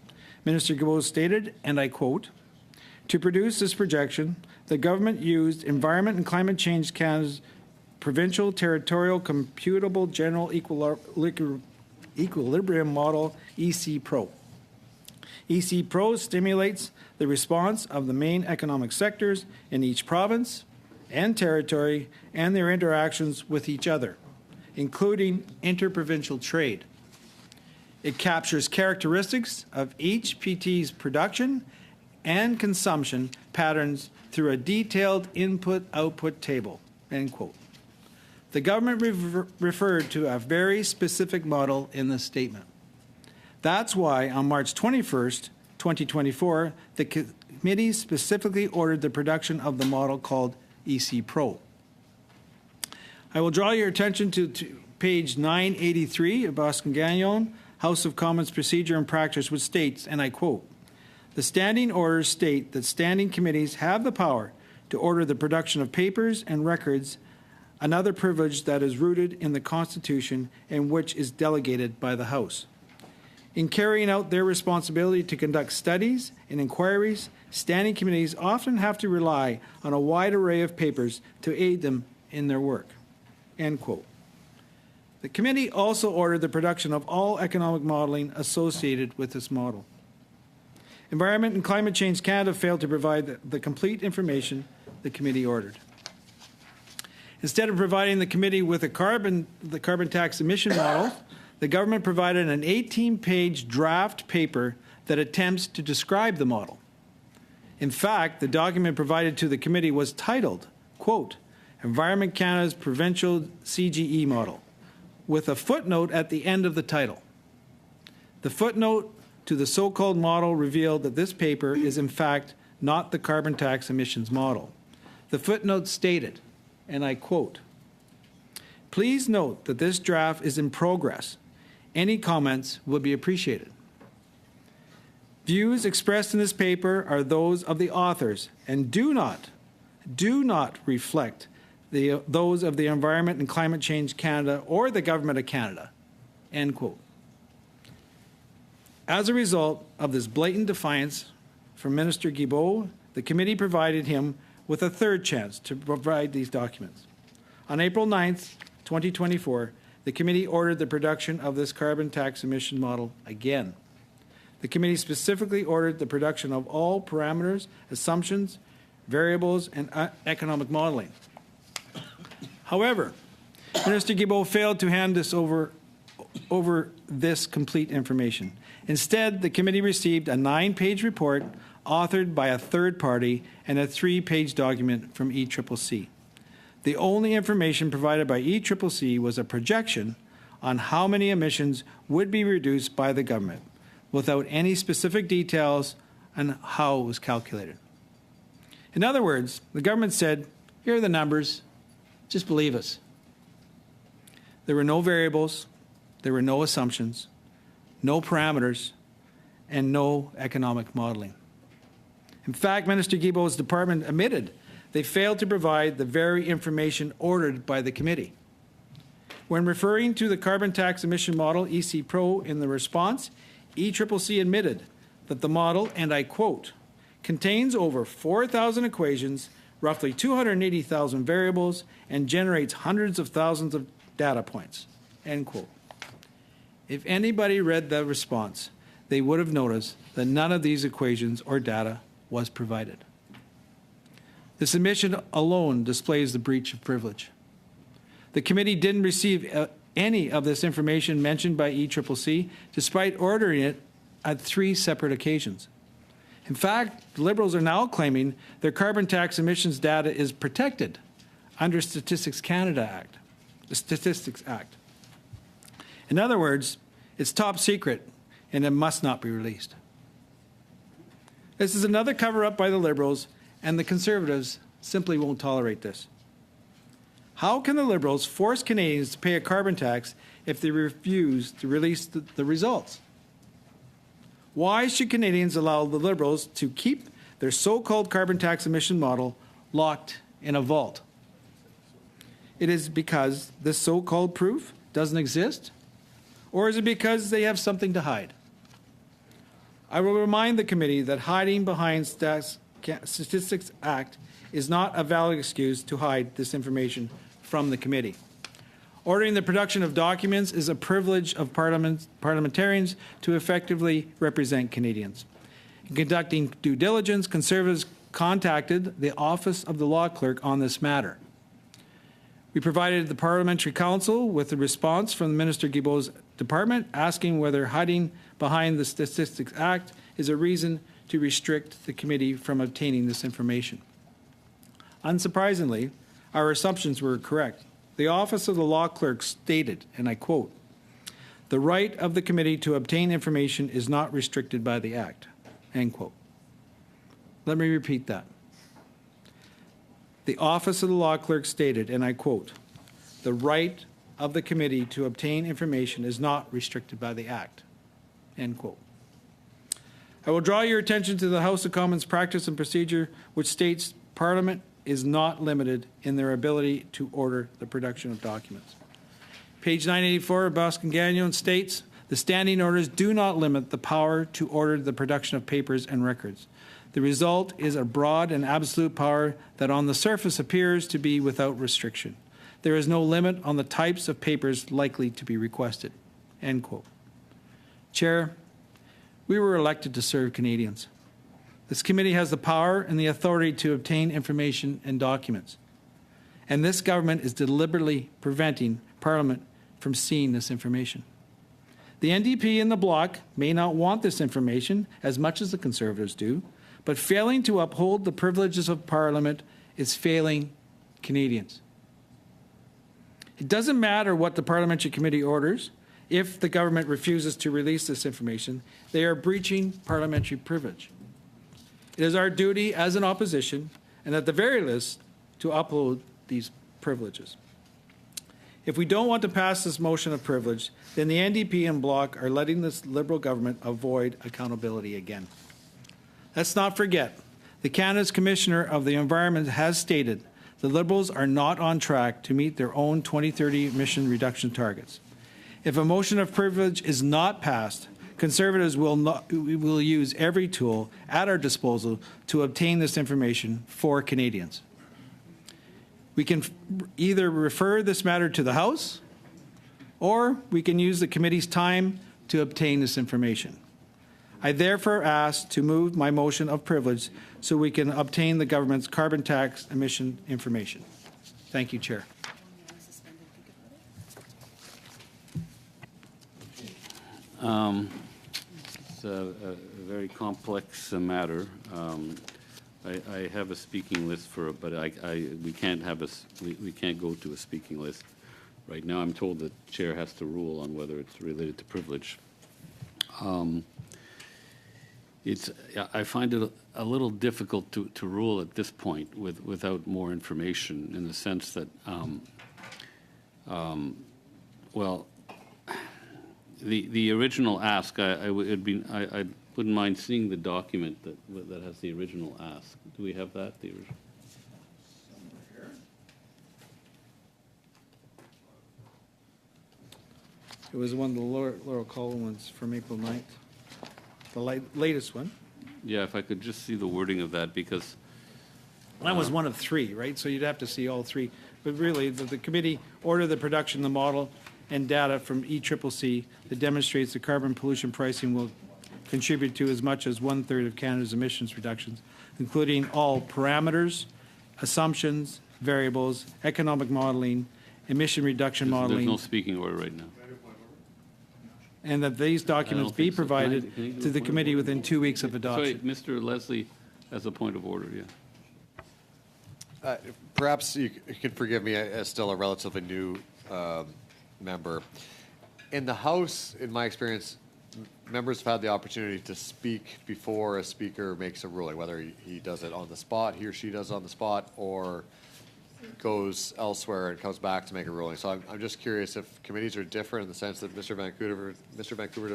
D: Minister Guilbeault stated, and I quote, "To produce this projection, the government used Environment and Climate Change Canada's Provincial Territorial Computable General Equilibrium Model, EC Pro. EC Pro stimulates the response of the main economic sectors in each province and territory and their interactions with each other, including interprovincial trade. It captures characteristics of each PT's production and consumption patterns through a detailed input-output table," end quote. The government referred to a very specific model in this statement. That's why on March 21st, 2024, the committee specifically ordered the production of the model called EC Pro. I will draw your attention to page 983 of Boston Gagnon, House of Commons Procedure and Practice, which states, and I quote, "The standing orders state that standing committees have the power to order the production of papers and records, another privilege that is rooted in the Constitution and which is delegated by the House. In carrying out their responsibility to conduct studies and inquiries, standing committees often have to rely on a wide array of papers to aid them in their work," end quote. The committee also ordered the production of all economic modeling associated with this model. Environment and Climate Change Canada failed to provide the complete information the committee ordered. Instead of providing the committee with the carbon tax emission model, the government provided an 18-page draft paper that attempts to describe the model. In fact, the document provided to the committee was titled, quote, Environment Canada's provincial CGE model, with a footnote at the end of the title. The footnote to the so-called model revealed that this paper is in fact not the carbon tax emissions model. The footnote stated, and I quote, "Please note that this draft is in progress. Any comments would be appreciated. Views expressed in this paper are those of the authors and do not reflect those of the Environment and Climate Change Canada or the Government of Canada." End quote. As a result of this blatant defiance from Minister Guilbeault, the committee provided him with a third chance to provide these documents. On April 9th, 2024, the committee ordered the production of this carbon tax emission model again. The committee specifically ordered the production of all parameters, assumptions, variables, and economic modeling. However, Minister Guilbeault failed to hand this over this complete information. Instead, the committee received a 9-page report authored by a third party and a 3-page document from ECCC. The only information provided by ECCC was a projection on how many emissions would be reduced by the government, without any specific details on how it was calculated. In other words, the government said, "Here are the numbers, just believe us." There were no variables, there were no assumptions, no parameters, and no economic modeling. In fact, Minister Guilbeault's department admitted they failed to provide the very information ordered by the committee. When referring to the carbon tax emission model, EC Pro, in the response, ECCC admitted that the model, and I quote, "contains over 4,000 equations, roughly 280,000 variables, and generates hundreds of thousands of data points." End quote. If anybody read the response, they would have noticed that none of these equations or data was provided. The submission alone displays the breach of privilege. The committee didn't receive any of this information mentioned by ECCC, despite ordering it at 3 separate occasions. In fact, the Liberals are now claiming their carbon tax emissions data is protected under Statistics Canada Act, the Statistics Act. In other words, it's top secret and it must not be released. This is another cover-up by the Liberals, and the Conservatives simply won't tolerate this. How can the Liberals force Canadians to pay a carbon tax if they refuse to release the results? Why should Canadians allow the Liberals to keep their so-called carbon tax emission model locked in a vault? It is because this so-called proof doesn't exist? Or is it because they have something to hide? I will remind the committee that hiding behind Statistics Act is not a valid excuse to hide this information from the committee. Ordering the production of documents is a privilege of parliamentarians to effectively represent Canadians. In conducting due diligence, Conservatives contacted the Office of the Law Clerk on this matter. We provided the Parliamentary Council with a response from Minister Guilbeault's department asking whether hiding behind the Statistics Act is a reason to restrict the committee from obtaining this information. Unsurprisingly, our assumptions were correct. The Office of the Law Clerk stated, and I quote, "The right of the committee to obtain information is not restricted by the Act." End quote. Let me repeat that. The Office of the Law Clerk stated, and I quote, "The right of the committee to obtain information is not restricted by the Act." End quote. I will draw your attention to the House of Commons practice and procedure, which states Parliament is not limited in their ability to order the production of documents. Page 984 of Boston Gagnon states, "The standing orders do not limit the power to order the production of papers and records. The result is a broad and absolute power that on the surface appears to be without restriction. There is no limit on the types of papers likely to be requested." End quote. Chair, we were elected to serve Canadians. This committee has the power and the authority to obtain information and documents. And this government is deliberately preventing Parliament from seeing this information. The NDP and the Bloc may not want this information as much as the Conservatives do, but failing to uphold the privileges of Parliament is failing Canadians. It doesn't matter what the parliamentary committee orders. If the government refuses to release this information, they are breaching parliamentary privilege. It is our duty as an opposition, and at the very least, to uphold these privileges. If we don't want to pass this motion of privilege, then the NDP and Bloc are letting this Liberal government avoid accountability again. Let's not forget, the Canada's Commissioner of the Environment has stated the Liberals are not on track to meet their own 2030 emission reduction targets. If a motion of privilege is not passed, Conservatives will use every tool at our disposal to obtain this information for Canadians. We can either refer this matter to the House, or we can use the committee's time to obtain this information. I therefore ask to move my motion of privilege so we can obtain the government's carbon tax emission information. Thank you, Chair.
A: It's a very complex matter. I have a speaking list for it, but we can't we can't go to a speaking list right now. I'm told the chair has to rule on whether it's related to privilege. I find it a little difficult to rule at this point without more information, in the sense that, well, the original ask, I wouldn't mind seeing the document that has the original ask. Do we have that? The original.
D: It was one of the Laurel Cullen ones from April 9th, the latest one.
A: Yeah, if I could just see the wording of that, because
D: that was one of three, right? So you'd have to see all three. But really, the committee ordered the production of the model and data from ECCC that demonstrates the carbon pollution pricing will contribute to as much as 1/3 of Canada's emissions reductions, including all parameters, assumptions, variables, economic modeling, emission reduction modeling.
A: There's no speaking order right now.
D: And that these documents be provided
A: Can I do
D: to the
A: a point of
D: committee
A: order?
D: within 2 weeks of adoption.
A: Sorry, Mr. Leslie has a point of order, yeah.
N: Perhaps you could forgive me as still a relatively new member. In the House, in my experience, members have had the opportunity to speak before a speaker makes a ruling, whether he does it on the spot, he or she does it on the spot, or goes elsewhere and comes back to make a ruling. So I'm just curious if committees are different in the sense that Mr. Vancouver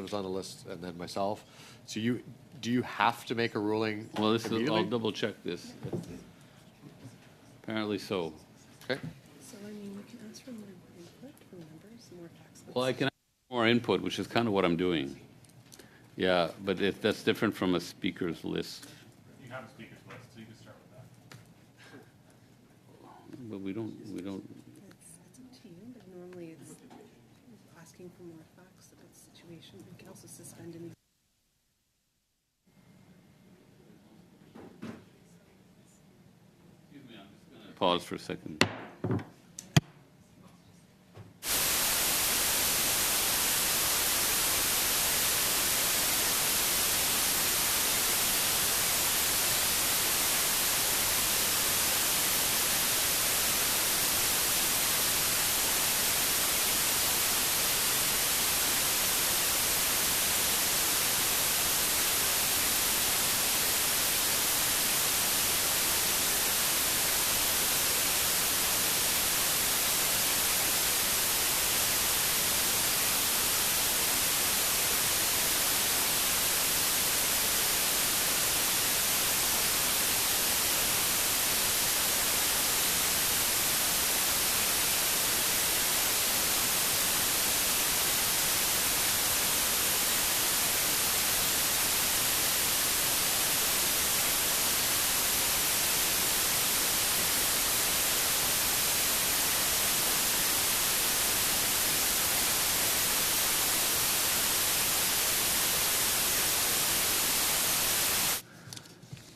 N: was on the list, and then myself. So do you have to make a ruling?
A: Well,
N: immediately?
A: I'll double check this. Apparently so.
N: Okay.
O: So I mean, you can ask for more input from members, more facts.
A: Well, I can ask for more input, which is kind of what I'm doing. Yeah, but that's different from a speaker's list.
I: You have a speaker's list, so you can start with that.
A: But we don't.
O: It's up to you, but normally it's asking for more facts about the situation. You can also suspend any.
A: Pause for a second.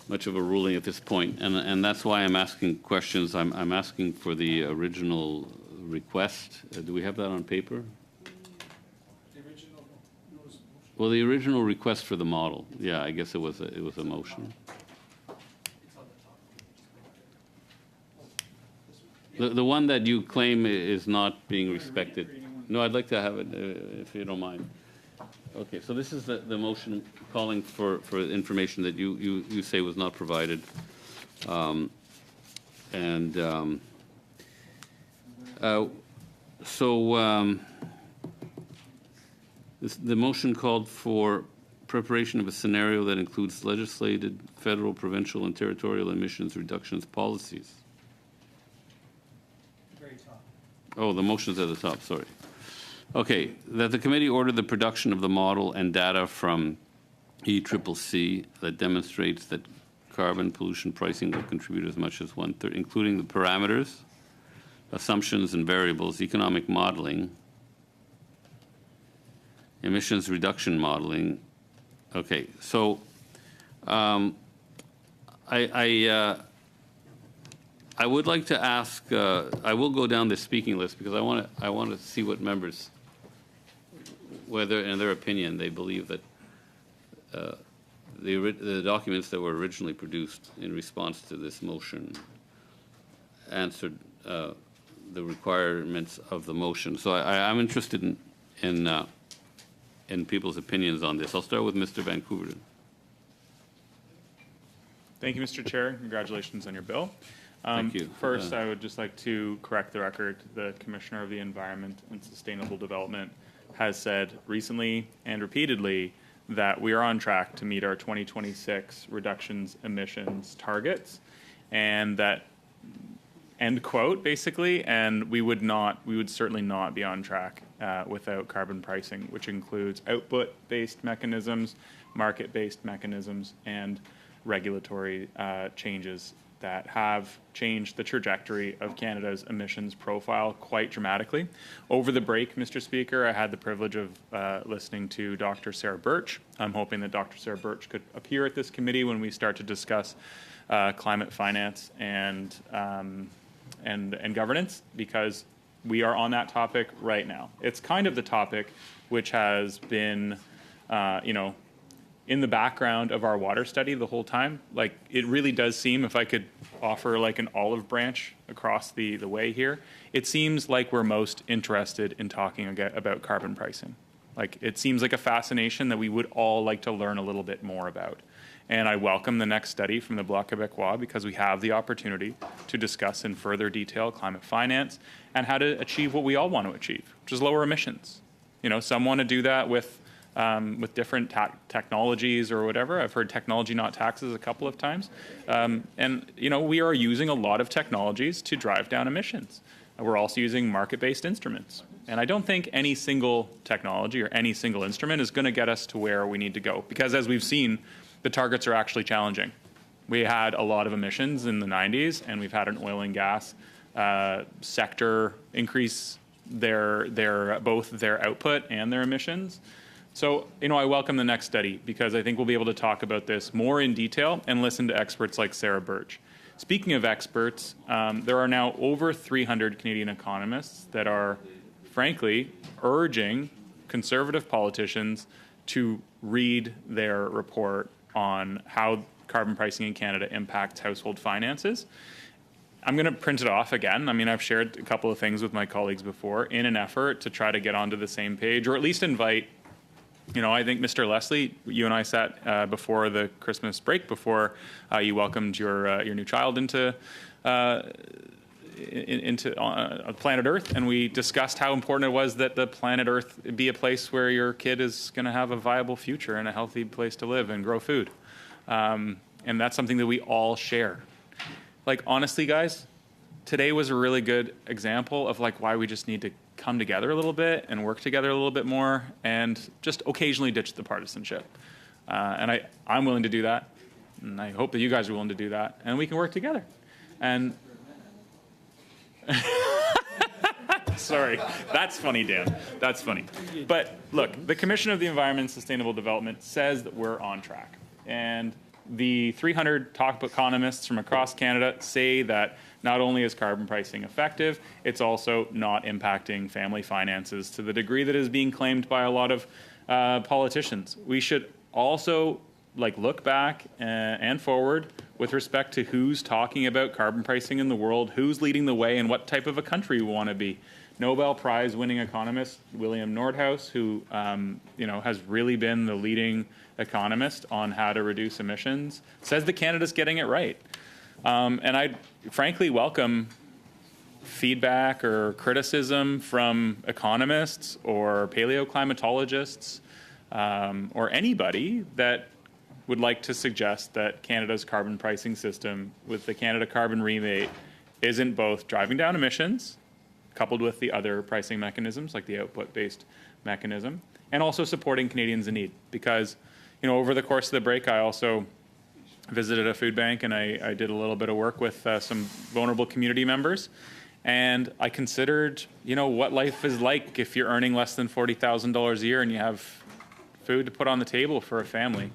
A: Much of a ruling at this point, and that's why I'm asking questions. I'm asking for the original request. Do we have that on paper? Well, the original request for the model. Yeah, I guess it was a motion. The one that you claim is not being respected. No, I'd like to have it, if you don't mind. Okay, so this is the motion calling for information that you say was not provided. The motion called for preparation of a scenario that includes legislated federal, provincial, and territorial emissions reductions policies.
C: Very top.
A: Oh, the motion's at the top, sorry. Okay, that the committee order the production of the model and data from ECCC that demonstrates that carbon pollution pricing will contribute as much as 1/3, including the parameters, assumptions and variables, economic modeling, emissions reduction modeling. Okay, so I would like to ask. I will go down the speaking list because I want to see what members, whether in their opinion they believe that the documents that were originally produced in response to this motion answered the requirements of the motion. So I'm interested in people's opinions on this. I'll start with Mr. Van Koeverden.
I: Thank you, Mr. Chair. Congratulations on your bill.
A: Thank you.
I: First, I would just like to correct the record. The Commissioner of the Environment and Sustainable Development has said recently and repeatedly that we are on track to meet our 2026 reductions emissions targets, and that, end quote, basically, and we would certainly not be on track without carbon pricing, which includes output-based mechanisms, market-based mechanisms, and regulatory changes that have changed the trajectory of Canada's emissions profile quite dramatically. Over the break, Mr. Speaker, I had the privilege of listening to Dr. Sarah Birch. I'm hoping that Dr. Sarah Birch could appear at this committee when we start to discuss climate finance and governance, because we are on that topic right now. It's kind of the topic which has been, in the background of our water study the whole time. Like, it really does seem, if I could offer like an olive branch across the way here, it seems like we're most interested in talking about carbon pricing. Like, it seems like a fascination that we would all like to learn a little bit more about. And I welcome the next study from the Bloc Québécois because we have the opportunity to discuss in further detail climate finance and how to achieve what we all want to achieve, which is lower emissions. Some want to do that with different technologies or whatever. I've heard technology, not taxes, a couple of times. We are using a lot of technologies to drive down emissions. We're also using market-based instruments. And I don't think any single technology or any single instrument is going to get us to where we need to go. Because as we've seen, the targets are actually challenging. We had a lot of emissions in the 90s, and we've had an oil and gas sector increase both their output and their emissions. So, I welcome the next study because I think we'll be able to talk about this more in detail and listen to experts like Sarah Birch. Speaking of experts, there are now over 300 Canadian economists that are, frankly, urging Conservative politicians to read their report on how carbon pricing in Canada impacts household finances. I'm going to print it off again. I mean, I've shared a couple of things with my colleagues before in an effort to try to get onto the same page, or at least invite, I think, Mr. Leslie, you and I sat before the Christmas break, before you welcomed your new child into planet Earth, and we discussed how important it was that the planet Earth be a place where your kid is going to have a viable future and a healthy place to live and grow food. And that's something that we all share. Like, honestly, guys, today was a really good example of why we just need to come together a little bit and work together a little bit more and just occasionally ditch the partisanship. And I'm willing to do that, and I hope that you guys are willing to do that, and we can work together. And sorry, that's funny, Dan. That's funny. But look, the Commission of the Environment and Sustainable Development says that we're on track. And the 300 top economists from across Canada say that not only is carbon pricing effective, it's also not impacting family finances to the degree that is being claimed by a lot of politicians. We should also look back and forward with respect to who's talking about carbon pricing in the world, who's leading the way, and what type of a country we want to be. Nobel Prize winning economist William Nordhaus, who has really been the leading economist on how to reduce emissions, says that Canada's getting it right. And I frankly welcome feedback or criticism from economists or paleoclimatologists or anybody that would like to suggest that Canada's carbon pricing system with the Canada Carbon Rebate isn't both driving down emissions, coupled with the other pricing mechanisms like the output-based mechanism, and also supporting Canadians in need. Because, over the course of the break, I also visited a food bank and I did a little bit of work with some vulnerable community members. And I considered, what life is like if you're earning less than $40,000 a year and you have food to put on the table for a family.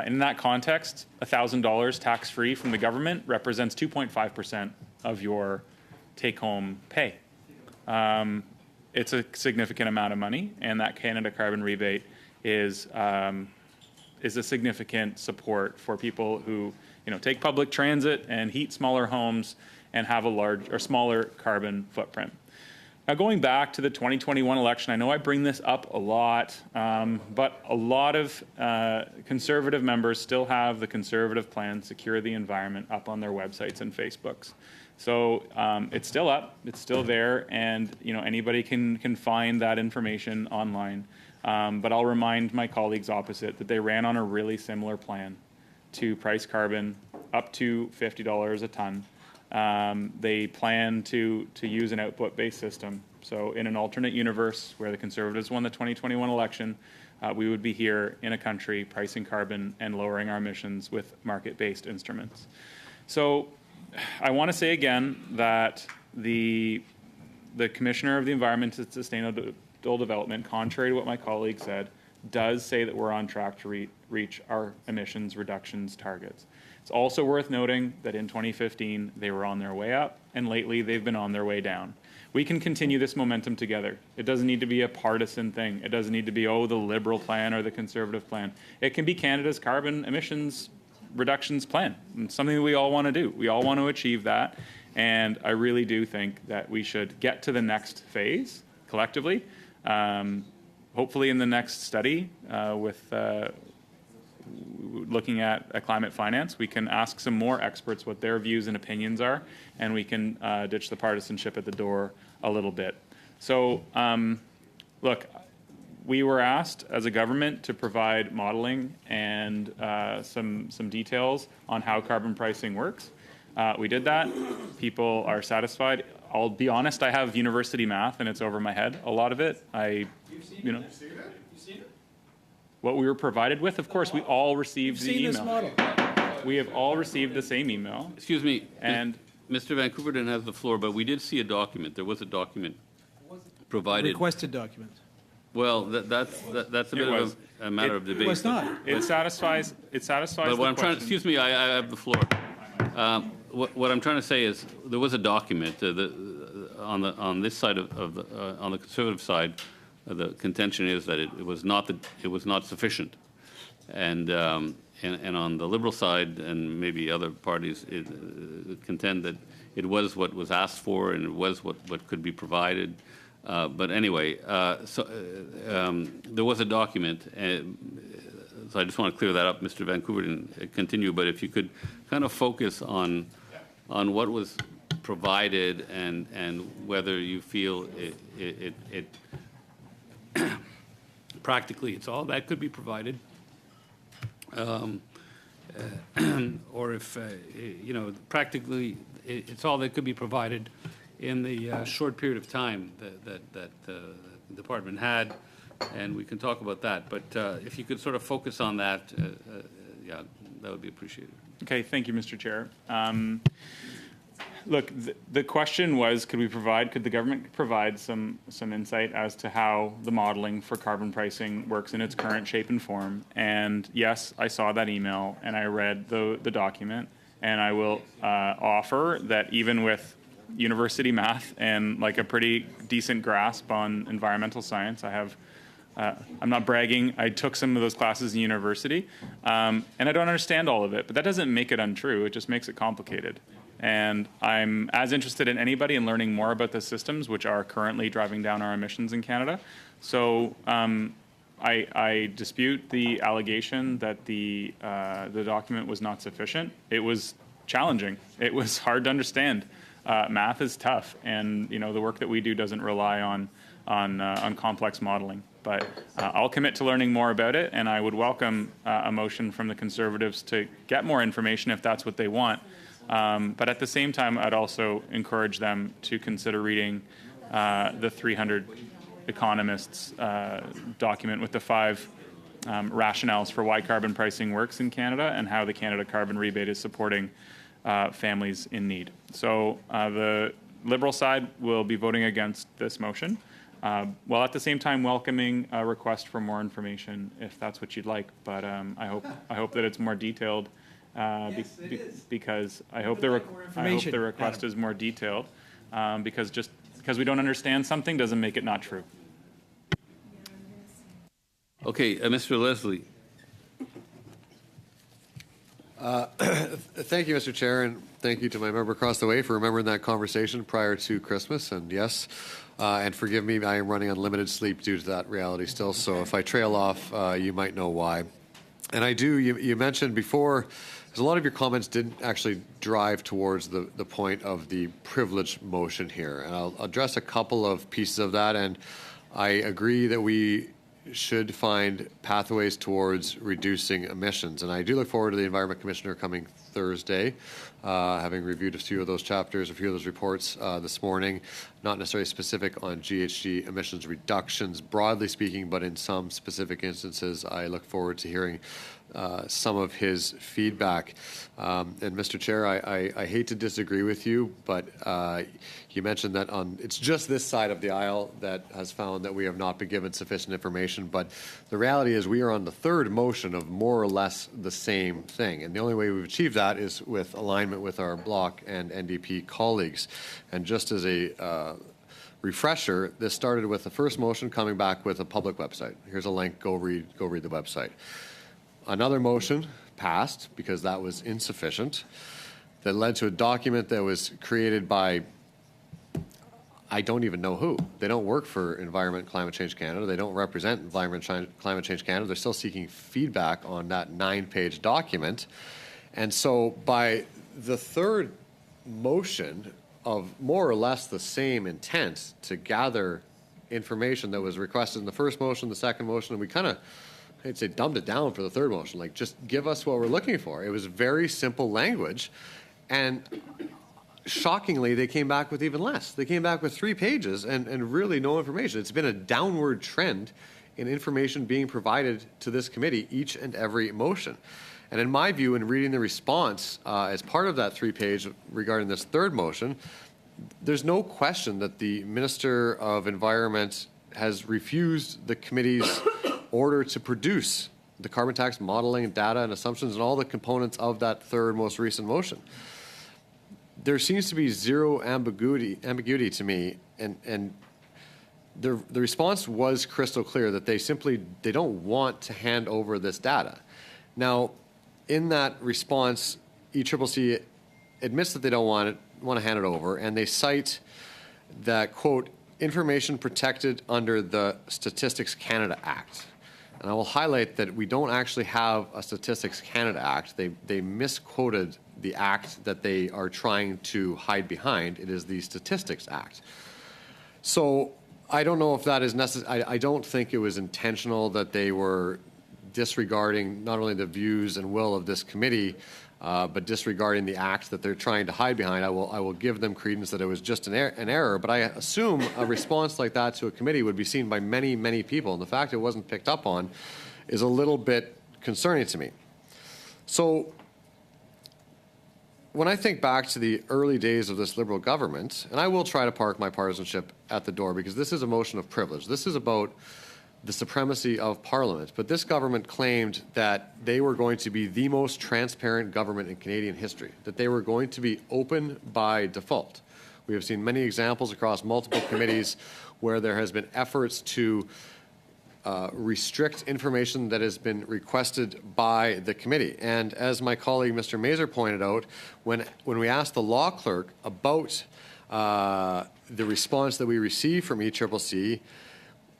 I: In that context, $1,000 tax-free from the government represents 2.5% of your take-home pay. It's a significant amount of money, and that Canada Carbon Rebate is a significant support for people who, take public transit and heat smaller homes and have a large or smaller carbon footprint. Now, going back to the 2021 election, I know I bring this up a lot, but a lot of Conservative members still have the Conservative plan, Secure the Environment, up on their websites and Facebooks. So it's still up, it's still there, and anybody can find that information online. But I'll remind my colleagues opposite that they ran on a really similar plan to price carbon up to $50 a ton. They plan to use an output-based system. So in an alternate universe where the Conservatives won the 2021 election, we would be here in a country pricing carbon and lowering our emissions with market-based instruments. So I want to say again that the Commissioner of the Environment and Sustainable Development, contrary to what my colleague said, does say that we're on track to reach our emissions reductions targets. It's also worth noting that in 2015, they were on their way up, and lately they've been on their way down. We can continue this momentum together. It doesn't need to be a partisan thing. It doesn't need to be, the Liberal plan or the Conservative plan. It can be Canada's carbon emissions reductions plan. It's something that we all want to do. We all want to achieve that, and I really do think that we should get to the next phase collectively. Hopefully in the next study with looking at climate finance, we can ask some more experts what their views and opinions are, and we can ditch the partisanship at the door a little bit. So, look, we were asked as a government to provide modeling and some details on how carbon pricing works. We did that. People are satisfied. I'll be honest, I have university math and it's over my head, a lot of it. What we were provided with, of course, we all received the email. This model. We have all received the same email.
A: Excuse me,
I: and
A: Mr. Van Couverden has the floor, but we did see a document. There was a document provided.
D: Requested document.
A: Well, that's a bit of a matter of debate.
D: It was not.
I: It satisfies.
A: But what I'm trying. Excuse me, I have the floor. What I'm trying to say is there was a document on this side on the Conservative side. The contention is that it was not sufficient, and on the Liberal side and maybe other parties contend that it was what was asked for and it was what could be provided. But anyway, there was a document. So I just want to clear that up, Mr. Van Couverden, continue. But if you could kind of focus on what was provided and whether you feel it practically it's all that could be provided, or if practically it's all that could be provided in the short period of time that the department had, and we can talk about that. But if you could sort of focus on that, yeah, that would be appreciated.
I: Okay, thank you, Mr. Chair. Look, the question was, could the government provide some insight as to how the modeling for carbon pricing works in its current shape and form? And yes, I saw that email and I read the document, and I will offer that even with university math and like a pretty decent grasp on environmental science, I have I'm not bragging. I took some of those classes in university, and I don't understand all of it. But that doesn't make it untrue. It just makes it complicated. And I'm as interested in anybody in learning more about the systems which are currently driving down our emissions in Canada. So I dispute the allegation that the document was not sufficient. It was challenging. It was hard to understand. Math is tough, and the work that we do doesn't rely on complex modeling. But I'll commit to learning more about it, and I would welcome a motion from the Conservatives to get more information if that's what they want. But at the same time, I'd also encourage them to consider reading the 300 economists document with the 5 rationales for why carbon pricing works in Canada and how the Canada Carbon Rebate is supporting families in need. So the Liberal side will be voting against this motion, while at the same time welcoming a request for more information if that's what you'd like. But I hope that it's more detailed, because I hope the request is more detailed, because just because we don't understand something doesn't make it not true.
A: Okay, Mr. Leslie.
N: Thank you, Mr. Chair, and thank you to my member across the way for remembering that conversation prior to Christmas. And yes, and forgive me, I am running on limited sleep due to that reality still. So if I trail off, you might know why. And I do, you mentioned before, because a lot of your comments didn't actually drive towards the point of the privilege motion here. And I'll address a couple of pieces of that. And I agree that we should find pathways towards reducing emissions. And I do look forward to the Environment Commissioner coming Thursday, having reviewed a few of those chapters, a few of those reports this morning, not necessarily specific on GHG emissions reductions, broadly speaking, but in some specific instances, I look forward to hearing some of his feedback. And Mr. Chair, I hate to disagree with you, but you mentioned that it's just this side of the aisle that has found that we have not been given sufficient information. But the reality is we are on the third motion of more or less the same thing. And the only way we've achieved that is with alignment with our Bloc and NDP colleagues. And just as a refresher, this started with the first motion coming back with a public website. Here's a link, go read the website. Another motion passed because that was insufficient, that led to a document that was created by I don't even know who. They don't work for Environment Climate Change Canada. They don't represent Environment Climate Change Canada. They're still seeking feedback on that 9-page document. And so by the third motion of more or less the same intent to gather information that was requested in the first motion, the second motion, and we kind of, I'd say, dumbed it down for the third motion. Like, just give us what we're looking for. It was very simple language. And shockingly, they came back with even less. They came back with 3 pages and really no information. It's been a downward trend in information being provided to this committee each and every motion. And in my view, in reading the response as part of that 3-page regarding this third motion, there's no question that the Minister of Environment has refused the committee's order to produce the carbon tax modeling, data and assumptions and all the components of that third most recent motion. There seems to be zero ambiguity to me, and the response was crystal clear that they don't want to hand over this data. Now, in that response, ECCC admits that they don't want to hand it over, and they cite that, quote, information protected under the Statistics Canada Act. And I will highlight that we don't actually have a Statistics Canada Act. They misquoted the act that they are trying to hide behind. It is the Statistics Act. So I don't know if that is necessary. I don't think it was intentional that they were disregarding not only the views and will of this committee, but disregarding the act that they're trying to hide behind. I will give them credence that it was just an error, but I assume a response like that to a committee would be seen by many, many people, and the fact it wasn't picked up on is a little bit concerning to me. So when I think back to the early days of this Liberal government, and I will try to park my partisanship at the door because this is a motion of privilege. This is about the supremacy of Parliament. But this government claimed that they were going to be the most transparent government in Canadian history, that they were going to be open by default. We have seen many examples across multiple committees where there has been efforts to restrict information that has been requested by the committee. And as my colleague Mr. Mazur pointed out, when we asked the law clerk about the response that we received from ECCC,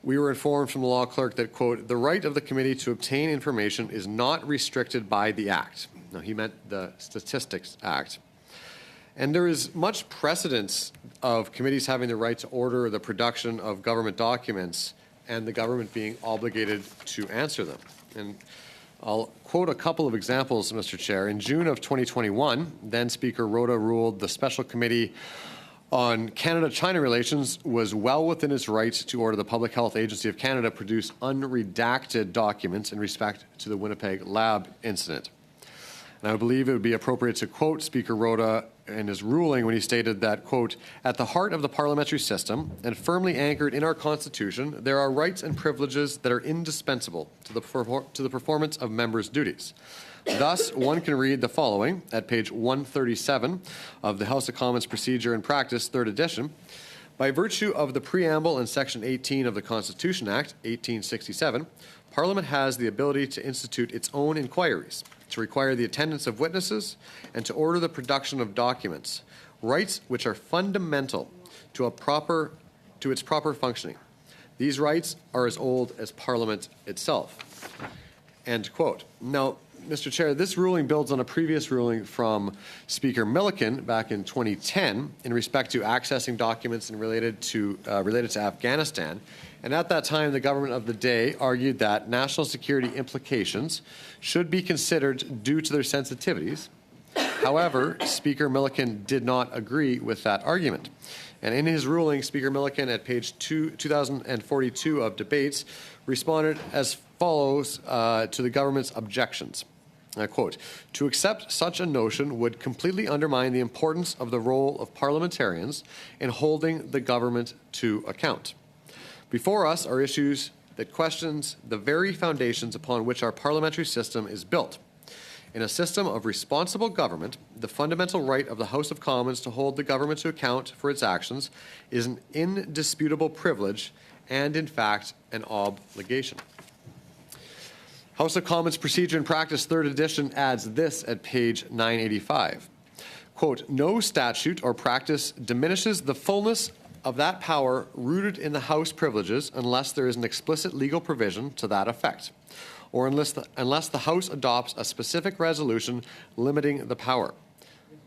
N: we were informed from the law clerk that, quote, the right of the committee to obtain information is not restricted by the Act. Now, he meant the Statistics Act. And there is much precedence of committees having the right to order the production of government documents and the government being obligated to answer them. And I'll quote a couple of examples, Mr. Chair. In June of 2021, then Speaker Rota ruled the Special Committee on Canada-China relations was well within its right to order the Public Health Agency of Canada produce unredacted documents in respect to the Winnipeg lab incident. And I believe it would be appropriate to quote Speaker Rota in his ruling when he stated that, quote, at the heart of the parliamentary system and firmly anchored in our Constitution, there are rights and privileges that are indispensable to the performance of members' duties. Thus, one can read the following at page 137 of the House of Commons Procedure and Practice, 3rd edition. By virtue of the preamble in Section 18 of the Constitution Act, 1867, Parliament has the ability to institute its own inquiries, to require the attendance of witnesses, and to order the production of documents, rights which are fundamental to its proper functioning. These rights are as old as Parliament itself. End quote. Now, Mr. Chair, this ruling builds on a previous ruling from Speaker Milliken back in 2010 in respect to accessing documents and related to Afghanistan. And at that time, the government of the day argued that national security implications should be considered due to their sensitivities. However, Speaker Milliken did not agree with that argument. And in his ruling, Speaker Milliken at page 2042 of debates responded as follows to the government's objections. I quote, to accept such a notion would completely undermine the importance of the role of parliamentarians in holding the government to account. Before us are issues that questions the very foundations upon which our parliamentary system is built. In a system of responsible government, the fundamental right of the House of Commons to hold the government to account for its actions is an indisputable privilege and, in fact, an obligation. House of Commons Procedure and Practice, 3rd edition, adds this at page 985. Quote, no statute or practice diminishes the fullness of that power rooted in the House privileges unless there is an explicit legal provision to that effect, or unless the House adopts a specific resolution limiting the power.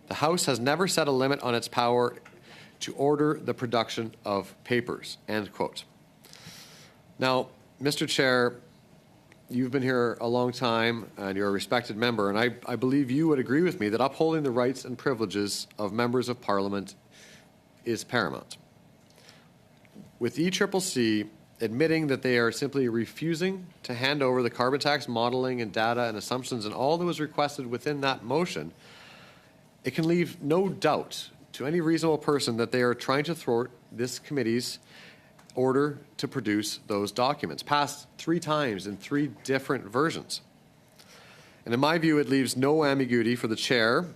N: The House has never set a limit on its power to order the production of papers, end quote. Now, Mr. Chair, you've been here a long time and you're a respected member, and I believe you would agree with me that upholding the rights and privileges of members of Parliament is paramount. With ECCC admitting that they are simply refusing to hand over the carbon tax modeling and data and assumptions and all that was requested within that motion, it can leave no doubt to any reasonable person that they are trying to thwart this committee's order to produce those documents, passed 3 times in 3 different versions. And in my view, it leaves no ambiguity for the chair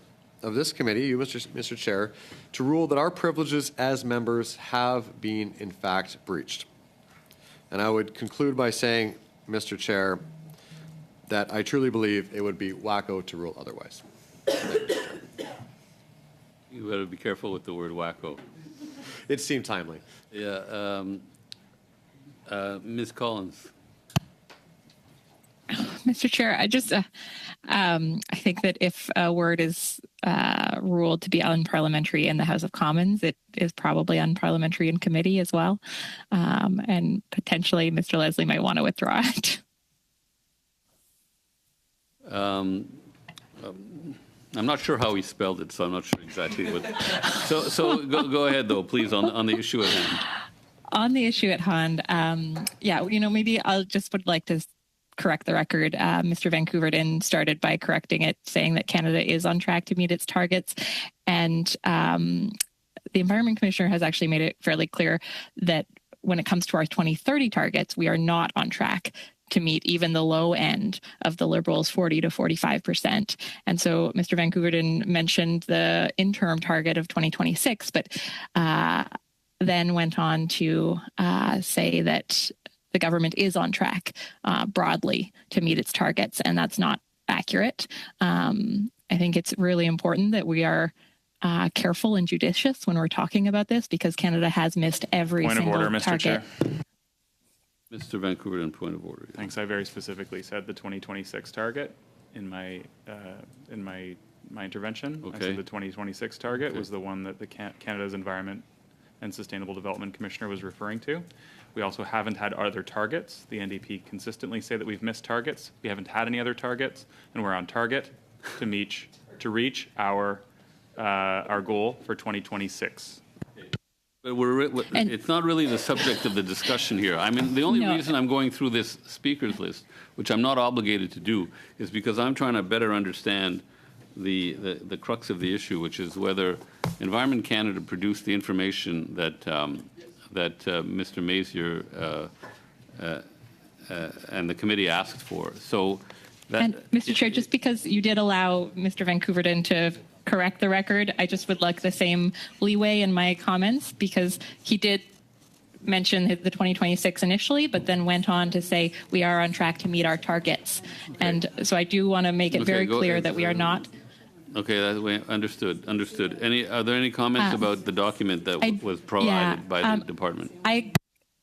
N: of this committee, you, Mr. Chair, to rule that our privileges as members have been, in fact, breached. And I would conclude by saying, Mr. Chair, that I truly believe it would be wacko to rule otherwise.
A: You better be careful with the word wacko.
N: It seemed timely.
A: Yeah. Ms. Collins.
F: Mr. Chair, I think that if a word is ruled to be unparliamentary in the House of Commons, it is probably unparliamentary in committee as well. And potentially Mr. Leslie might want to withdraw it.
A: I'm not sure how he spelled it, so I'm not sure exactly what. So go ahead, though, please, on the issue at hand.
F: On the issue at hand, maybe I would like to correct the record. Mr. Van Koeverden started by correcting it, saying that Canada is on track to meet its targets. And the Environment Commissioner has actually made it fairly clear that when it comes to our 2030 targets, we are not on track to meet even the low end of the Liberals' 40 to 45%. And so Mr. Van Koeverden mentioned the interim target of 2026, but then went on to say that the government is on track broadly to meet its targets, and that's not accurate. I think it's really important that we are careful and judicious when we're talking about this, because Canada has missed every
I: Point of
F: single
I: order, Mr.
F: target.
I: Chair.
A: Mr. Vancouver, and point of order.
I: Thanks. I very specifically said the 2026 target in my intervention. I
A: Okay.
I: said the 2026 target
A: Okay.
I: was the one that the Canada's Environment and Sustainable Development Commissioner was referring to. We also haven't had other targets. The NDP consistently say that we've missed targets. We haven't had any other targets, and we're on target to reach our goal for 2026.
A: But it's not really the subject of the discussion here. I mean, the only reason I'm going through this speakers list, which I'm not obligated to do, is because I'm trying to better understand the crux of the issue, which is whether Environment Canada produced the information that Mr. Mazier and the committee asked for. So,
F: And Mr. Chair, just because you did allow Mr. Vancouverton to correct the record, I just would like the same leeway in my comments, because he did mention the 2026 initially, but then went on to say we are on track to meet our targets. Okay. And so I do want to make it very clear that we are not.
A: Okay, that way, understood. Are there any comments about the document that was provided by the department?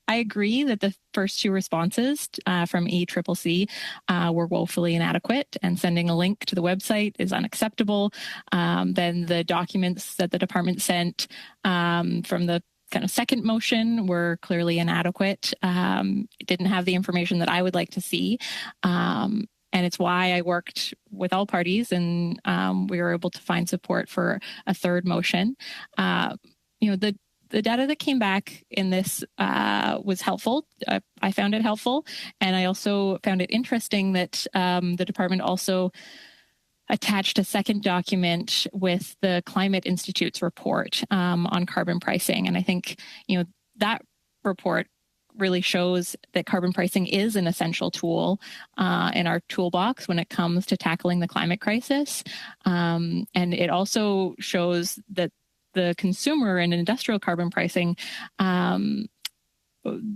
F: I agree that the first two responses from ECCC were woefully inadequate, and sending a link to the website is unacceptable. Then the documents that the department sent from the kind of second motion were clearly inadequate. It didn't have the information that I would like to see. And it's why I worked with all parties, and we were able to find support for a third motion. The data that came back in this was helpful. I found it helpful. And I also found it interesting that the department also attached a second document with the Climate Institute's report on carbon pricing. And I think, that report really shows that carbon pricing is an essential tool in our toolbox when it comes to tackling the climate crisis. And it also shows that the consumer and industrial carbon pricing,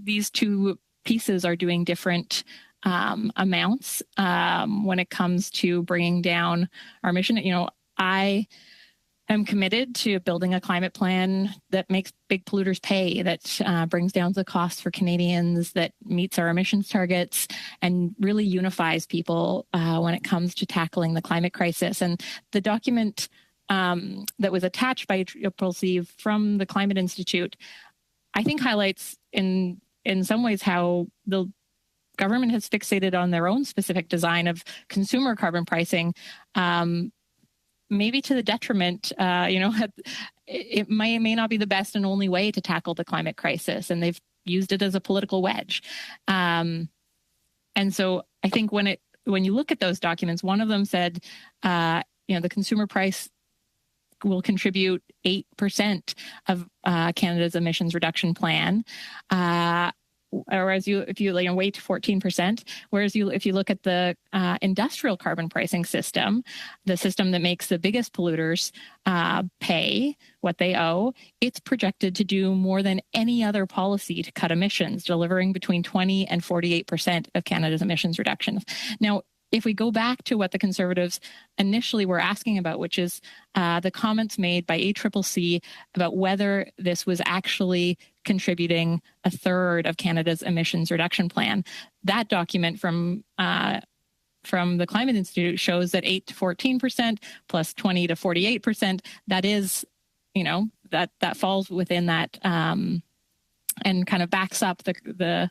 F: these two pieces are doing different amounts when it comes to bringing down our emission. I am committed to building a climate plan that makes big polluters pay, that brings down the cost for Canadians, that meets our emissions targets, and really unifies people when it comes to tackling the climate crisis. And the document that was attached by ECCC from the Climate Institute, I think highlights in some ways how the government has fixated on their own specific design of consumer carbon pricing, maybe to the detriment. It may not be the best and only way to tackle the climate crisis, and they've used it as a political wedge. And so I think when you look at those documents, one of them said, the consumer price will contribute 8% of Canada's emissions reduction plan, whereas if you weight to 14%. Whereas if you look at the industrial carbon pricing system, the system that makes the biggest polluters pay what they owe, it's projected to do more than any other policy to cut emissions, delivering between 20 and 48% of Canada's emissions reductions. Now, if we go back to what the Conservatives initially were asking about, which is the comments made by ECCC about whether this was actually contributing a third of Canada's emissions reduction plan, that document from the Climate Institute shows that 8 to 14% plus 20 to 48%, that is, that falls within that and kind of backs up the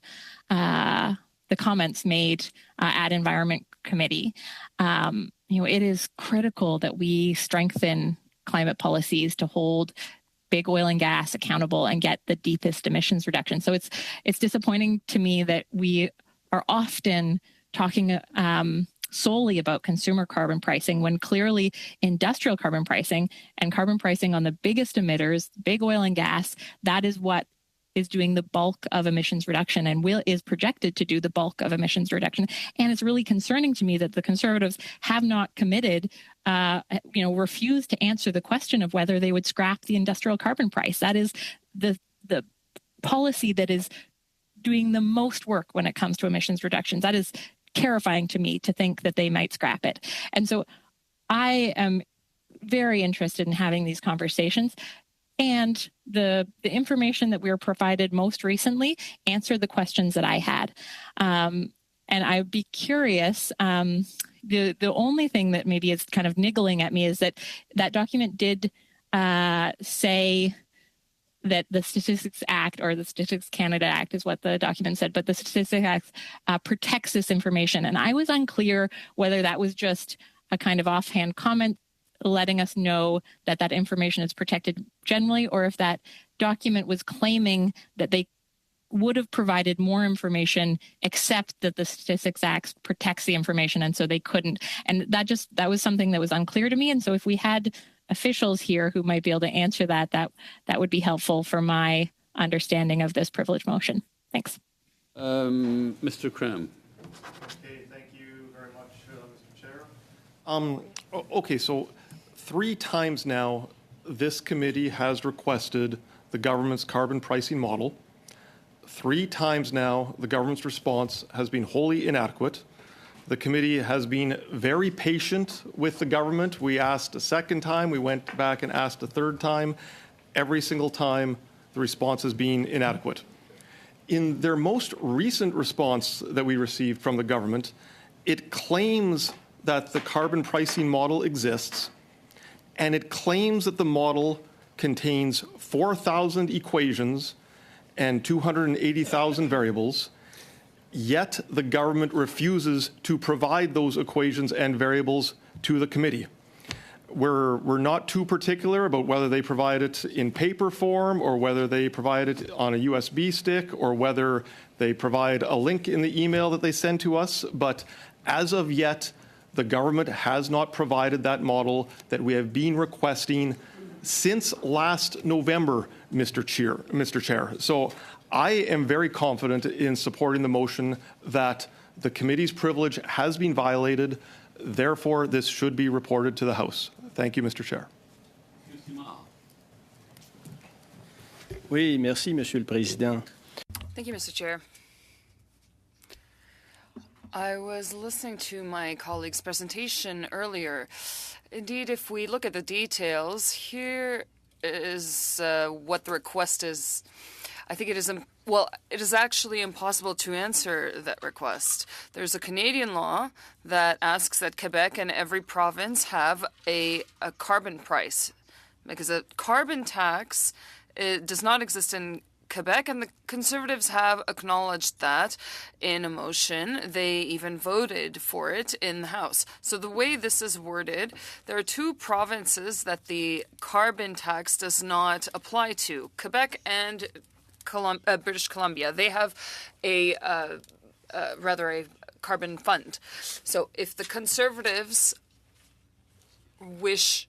F: comments made at Environment Committee. It is critical that we strengthen climate policies to hold big oil and gas accountable and get the deepest emissions reduction. So it's disappointing to me that we are often talking solely about consumer carbon pricing when clearly industrial carbon pricing and carbon pricing on the biggest emitters, big oil and gas, that is what is doing the bulk of emissions reduction and is projected to do the bulk of emissions reduction. And it's really concerning to me that the Conservatives have not committed, refused to answer the question of whether they would scrap the industrial carbon price. That is the policy that is doing the most work when it comes to emissions reductions. That is terrifying to me to think that they might scrap it. And so I am very interested in having these conversations. And the information that we were provided most recently answered the questions that I had. And I'd be curious, the only thing that maybe is kind of niggling at me is that document did say that the Statistics Act, or the Statistics Canada Act is what the document said, but the Statistics Act protects this information. And I was unclear whether that was just a kind of offhand comment letting us know that that information is protected generally, or if that document was claiming that they would have provided more information except that the Statistics Act protects the information and so they couldn't. And that was something that was unclear to me. And so if we had officials here who might be able to answer that would be helpful for my understanding of this privilege motion. Thanks.
A: Mr. Cram.
J: Okay, thank you very much, Mr. Chair. Okay, so 3 times now, this committee has requested the government's carbon pricing model. 3 times now, the government's response has been wholly inadequate. The committee has been very patient with the government. We asked a second time, we went back and asked a third time. Every single time, the response has been inadequate. In their most recent response that we received from the government, it claims that the carbon pricing model exists, and it claims that the model contains 4,000 equations and 280,000 variables, yet the government refuses to provide those equations and variables to the committee. We're not too particular about whether they provide it in paper form or whether they provide it on a USB stick or whether they provide a link in the email that they send to us, but as of yet, the government has not provided that model that we have been requesting since last November, Mr. Chair. So I am very confident in supporting the motion that the committee's privilege has been violated. Therefore, this should be reported to the House. Thank you, Mr. Chair.
P: Oui, merci, Monsieur le Président.
B: Thank you, Mr. Chair. I was listening to my colleague's presentation earlier. Indeed, if we look at the details, here is what the request is. I think it is actually impossible to answer that request. There's a Canadian law that asks that Quebec and every province have a carbon price, because a carbon tax does not exist in Quebec, and the Conservatives have acknowledged that in a motion. They even voted for it in the House. So the way this is worded, there are 2 provinces that the carbon tax does not apply to, Quebec and British Columbia. They have a carbon fund. So if the Conservatives wish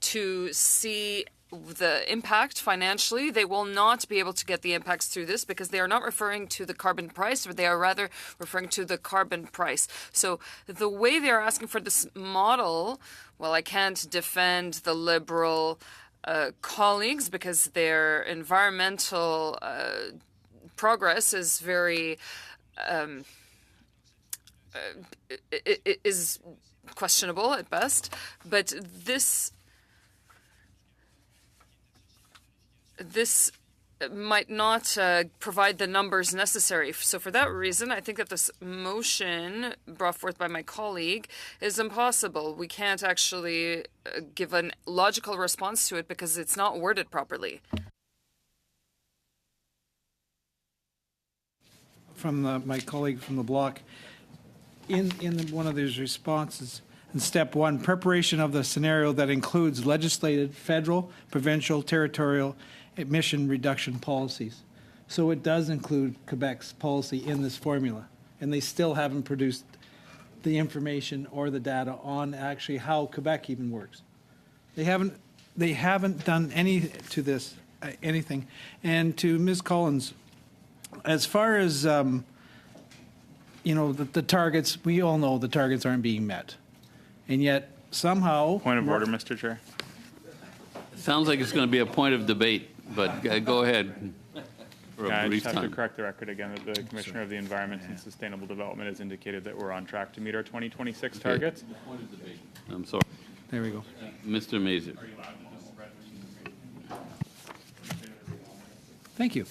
B: to see the impact financially, they will not be able to get the impacts through this because they are not referring to the carbon price, or they are rather referring to the carbon price. So the way they are asking for this model, well, I can't defend the Liberal colleagues because their environmental progress is very is questionable at best, but this might not provide the numbers necessary. So for that reason, I think that this motion brought forth by my colleague is impossible. We can't actually give a logical response to it because it's not worded properly.
D: From my colleague from the block, in one of these responses, in step 1, preparation of the scenario that includes legislated, federal, provincial, territorial emission reduction policies. So it does include Quebec's policy in this formula, and they still haven't produced the information or the data on actually how Quebec even works. They haven't done anything. And to Ms. Collins, as far as the targets, we all know the targets aren't being met, and yet somehow.
I: Point of order, Mr. Chair.
A: Sounds like it's going to be a point of debate, but go ahead. For a
I: I
A: brief
I: just have
A: time.
I: to correct the record again that the Commissioner of the Environment and Sustainable Development has indicated that we're on track to meet our 2026 targets.
A: I'm sorry.
D: There we go.
A: Mr. Mazer.
D: Thank you.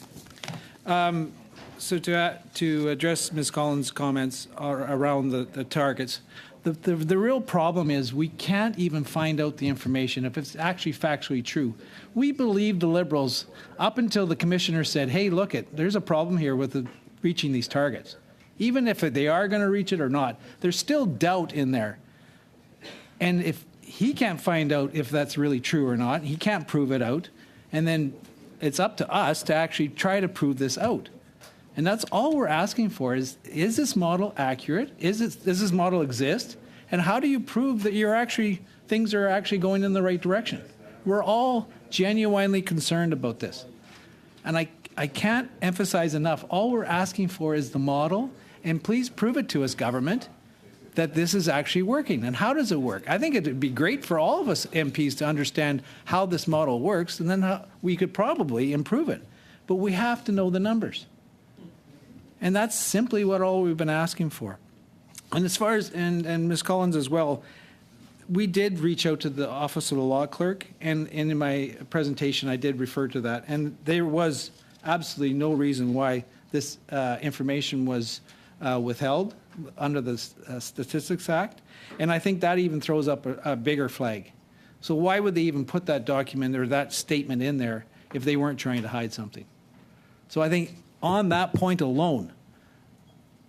D: So to address Ms. Collins' comments around the targets, the real problem is we can't even find out the information if it's actually factually true. We believe the Liberals up until the commissioner said, hey, look, there's a problem here with reaching these targets. Even if they are going to reach it or not, there's still doubt in there. And if he can't find out if that's really true or not, he can't prove it out, and then it's up to us to actually try to prove this out. And that's all we're asking for is this model accurate? Does this model exist? And how do you prove that things are actually going in the right direction? We're all genuinely concerned about this. And I can't emphasize enough, all we're asking for is the model, and please prove it to us, government, that this is actually working. And how does it work? I think it would be great for all of us MPs to understand how this model works, and then how we could probably improve it. But we have to know the numbers. And that's simply all we've been asking for. And as far as, and Ms. Collins as well, we did reach out to the Office of the Law Clerk, and in my presentation I did refer to that. And there was absolutely no reason why this information was withheld under the Statistics Act. And I think that even throws up a bigger flag. So why would they even put that document or that statement in there if they weren't trying to hide something? So I think on that point alone,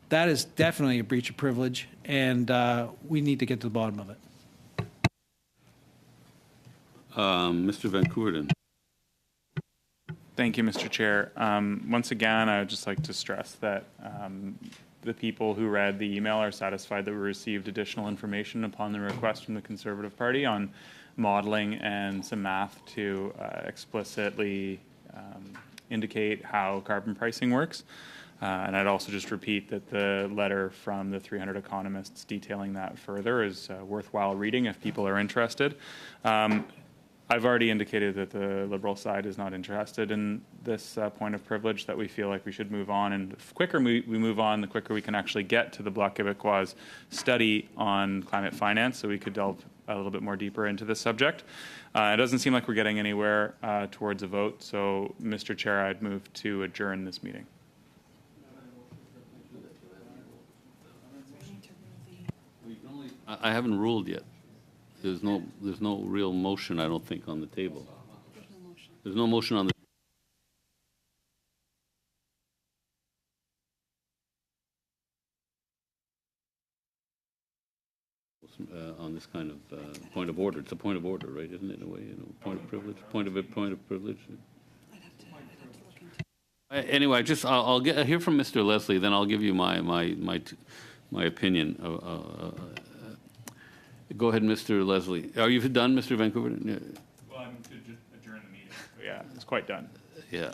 D: that is definitely a breach of privilege, and we need to get to the bottom of it.
A: Mr. Van Koerden.
I: Thank you, Mr. Chair. Once again, I would just like to stress that the people who read the email are satisfied that we received additional information upon the request from the Conservative Party on modeling and some math to explicitly indicate how carbon pricing works. And I'd also just repeat that the letter from the 300 economists detailing that further is worthwhile reading if people are interested. I've already indicated that the Liberal side is not interested in this point of privilege, that we feel like we should move on. And the quicker we move on, the quicker we can actually get to the Bloc Québécois study on climate finance, so we could delve a little bit more deeper into this subject. It doesn't seem like we're getting anywhere towards a vote. So, Mr. Chair, I'd move to adjourn this meeting.
A: I haven't ruled yet. There's no real motion, I don't think, on the table. There's no motion on the on this kind of point of order. It's a point of order, right? Isn't it, in a way? Point of privilege. Point of privilege. Anyway, I'll hear from Mr. Leslie. Then I'll give you my opinion. Go ahead, Mr. Leslie. Are you done, Mr. Vancouver? Yeah.
I: Well, I'm to adjourn the meeting. Yeah, it's quite done.
A: Yeah.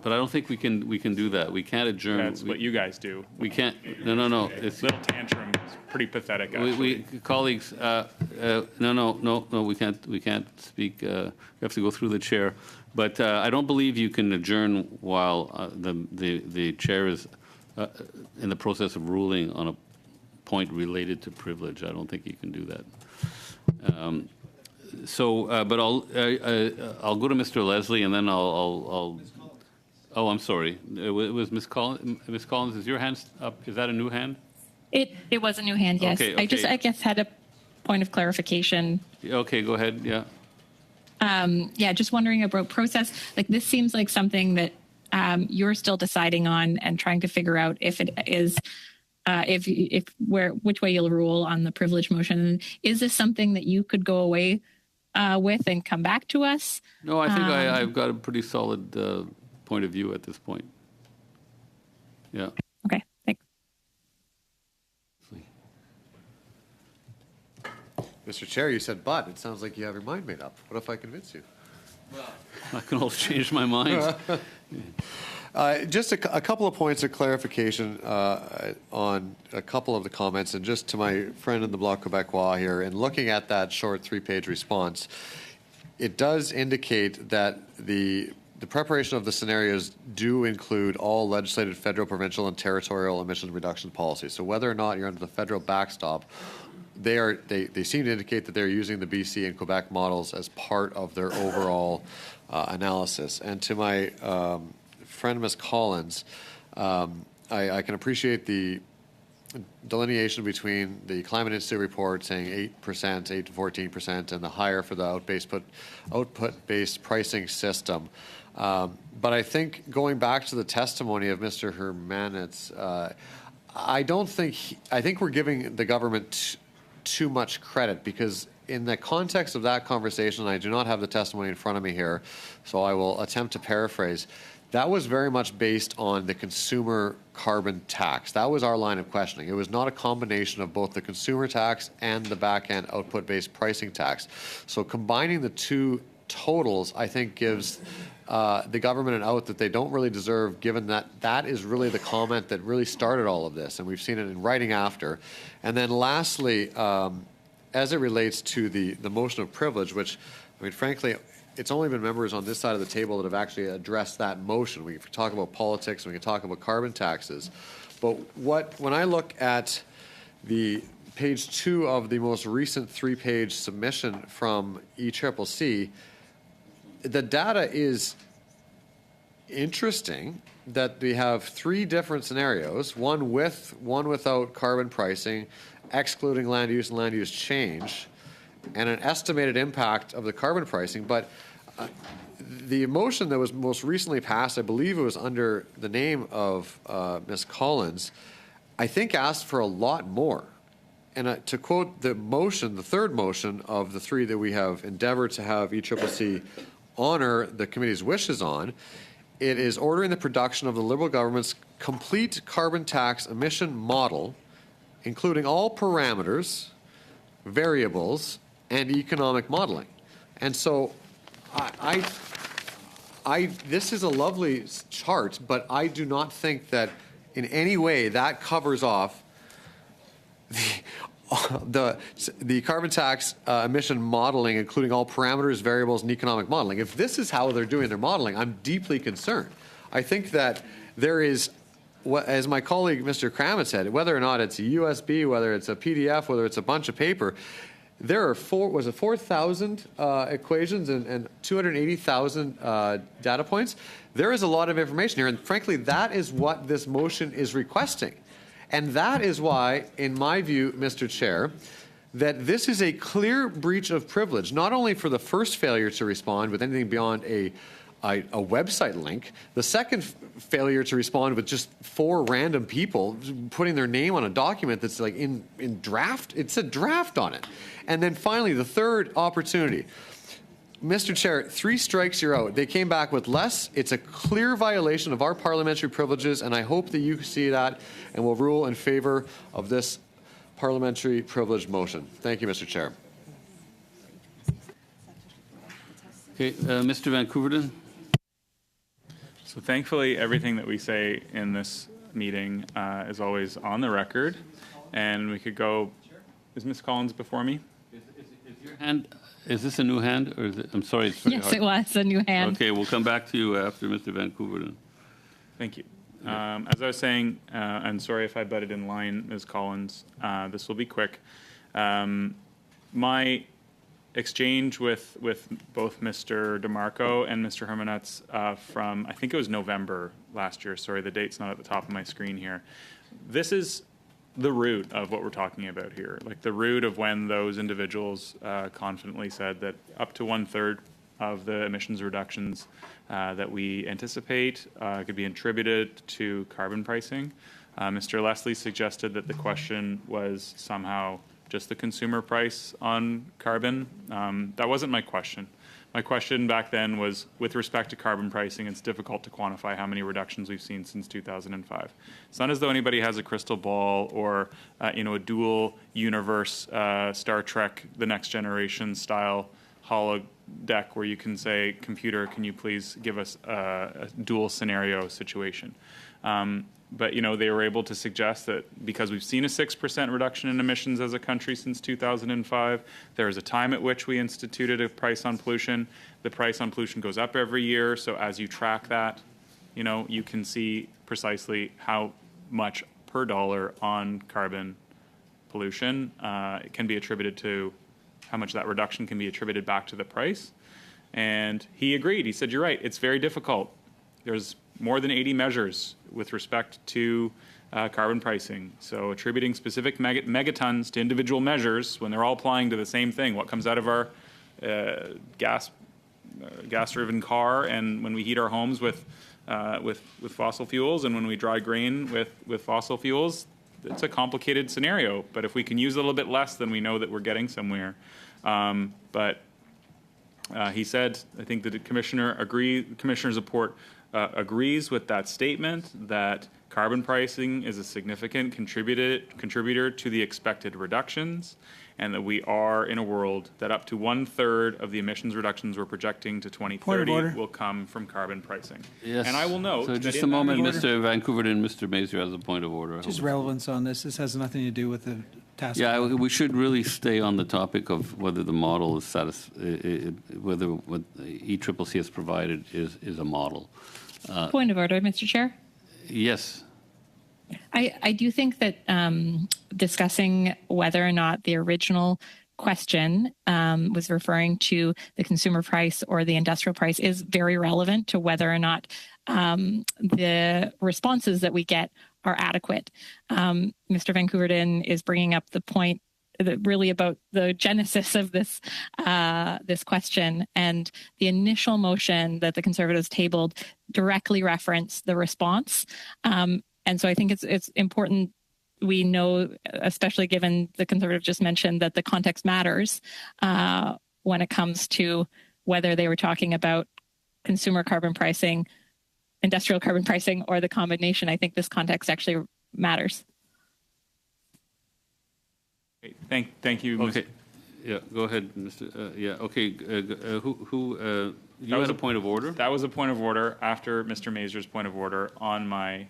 A: But I don't think we can do that. We can't adjourn.
I: That's what you guys do.
A: We can't. No.
I: It's little tantrum. It's pretty pathetic. Actually.
A: Colleagues. No. We can't speak. We have to go through the chair. But I don't believe you can adjourn while the chair is in the process of ruling on a point related to privilege. I don't think you can do that. But I'll go to Mr. Leslie, and then I'll. Oh, I'm sorry. It was Ms. Collins. Ms. Collins, is your hand up? Is that a new hand?
F: It was a new hand, yes.
A: Okay.
F: I guess had a point of clarification.
A: Okay, go ahead. Yeah.
F: Just wondering about process. Like, this seems like something that you're still deciding on and trying to figure out if it is. Which way you'll rule on the privilege motion. Is this something that you could go away with and come back to us?
A: No, I think I've got a pretty solid point of view at this point. Yeah.
F: Okay, thanks.
N: Mr. Chair, you said but. It sounds like you have your mind made up. What if I convince you?
A: I can always change my mind.
N: Just a couple of points of clarification on a couple of the comments, and just to my friend in the Bloc Québécois here, and looking at that short 3-page response, it does indicate that the the preparation of the scenarios do include all legislated federal, provincial, and territorial emission reduction policies. So whether or not you're under the federal backstop, they seem to indicate that they're using the BC and Quebec models as part of their overall analysis. And to my friend, Ms. Collins, I can appreciate the delineation between the Climate Institute report saying 8%, 8 to 14%, and the higher for the output-based pricing system. But I think going back to the testimony of Mr. Hermanitz, I think we're giving the government too much credit, because in the context of that conversation, I do not have the testimony in front of me here, so I will attempt to paraphrase. That was very much based on the consumer carbon tax. That was our line of questioning. It was not a combination of both the consumer tax and the back-end output-based pricing tax. So combining the two totals, I think, gives the government an out that they don't really deserve, given that that is really the comment that really started all of this, and we've seen it in writing after. And then lastly, as it relates to the motion of privilege, which, I mean, frankly, it's only been members on this side of the table that have actually addressed that motion. We can talk about politics, and we can talk about carbon taxes. But when I look at the page 2 of the most recent 3-page submission from ECCC, the data is interesting that we have 3 different scenarios, one with, one without carbon pricing, excluding land use and land use change, and an estimated impact of the carbon pricing. But the motion that was most recently passed, I believe it was under the name of Ms. Collins, I think asked for a lot more. And to quote the motion, the third motion of the 3 that we have endeavored to have ECCC honor the committee's wishes on, it is ordering the production of the Liberal government's complete carbon tax emission model, including all parameters, variables, and economic modeling. And so this is a lovely chart, but I do not think that in any way that covers off the carbon tax emission modeling, including all parameters, variables, and economic modeling. If this is how they're doing their modeling, I'm deeply concerned. I think that there is, as my colleague Mr. Kramit said, whether or not it's a USB, whether it's a PDF, whether it's a bunch of paper, there are 4,000 equations and 280,000 data points. There is a lot of information here, and frankly, that is what this motion is requesting. And that is why, in my view, Mr. Chair, that this is a clear breach of privilege, not only for the first failure to respond with anything beyond a website link, the second failure to respond with just 4 random people putting their name on a document that's like in draft, it's a draft on it. And then finally, the third opportunity. Mr. Chair, 3 strikes, you're out. They came back with less. It's a clear violation of our parliamentary privileges, and I hope that you see that and will rule in favor of this parliamentary privilege motion. Thank you, Mr. Chair.
A: Okay, Mr. Van Koeverden.
I: So thankfully, everything that we say in this meeting is always on the record, and we could go. Is Ms. Collins before me?
A: Is your hand? Is this a new hand, or is it? I'm sorry. It's very
F: Yes,
A: hard.
F: it was a new hand.
A: Okay, we'll come back to you after Mr. Van Koeverden.
I: Thank you. As I was saying, and sorry if I butted in line, Ms. Collins, this will be quick. My exchange with both Mr. DeMarco and Mr. Hermanitz from, I think it was November last year. Sorry, the date's not at the top of my screen here. This is the root of what we're talking about here, like the root of when those individuals confidently said that up to 1/3 of the emissions reductions that we anticipate could be attributed to carbon pricing. Mr. Leslie suggested that the question was somehow just the consumer price on carbon. That wasn't my question. My question back then was, with respect to carbon pricing, it's difficult to quantify how many reductions we've seen since 2005. It's not as though anybody has a crystal ball or a dual universe Star Trek The Next Generation style holodeck where you can say, computer, can you please give us a dual scenario situation? But, you know, they were able to suggest that because we've seen a 6% reduction in emissions as a country since 2005, there is a time at which we instituted a price on pollution. The price on pollution goes up every year. So as you track that, you know, you can see precisely how much per dollar on carbon pollution can be attributed to, how much that reduction can be attributed back to the price. And he agreed. He said, you're right, it's very difficult. There's more than 80 measures with respect to carbon pricing. So attributing specific megatons to individual measures when they're all applying to the same thing, what comes out of our gas-driven car, and when we heat our homes with fossil fuels, and when we dry grain with fossil fuels, it's a complicated scenario. But if we can use a little bit less, then we know that we're getting somewhere. But he said, I think that the commissioner's report agrees with that statement, that carbon pricing is a significant contributor to the expected reductions, and that we are in a world that up to 1/3 of the emissions reductions we're projecting to 2030 will come from carbon pricing.
A: Yes.
I: And I will note
A: So
I: that
A: just
I: in
A: a moment,
I: that
A: Mr. Vancouver and Mr. Mazier has a point of order.
D: Just relevance on this. This has nothing to do with the task.
A: Yeah, we should really stay on the topic of whether the model is whether what ECCC has provided is a model.
F: Point of order, Mr. Chair.
A: Yes.
F: I do think that discussing whether or not the original question was referring to the consumer price or the industrial price is very relevant to whether or not the responses that we get are adequate. Mr. Van Koeverden is bringing up the point really about the genesis of this this question, and the initial motion that the Conservatives tabled directly referenced the response. And so I think it's important we know, especially given the Conservative just mentioned, that the context matters when it comes to whether they were talking about consumer carbon pricing, industrial carbon pricing, or the combination. I think this context actually matters.
I: Thank you.
A: Okay. Yeah, go ahead, Mr. Yeah, okay. You had a point of order?
I: That was a point of order after Mr. Mazer's point of order on my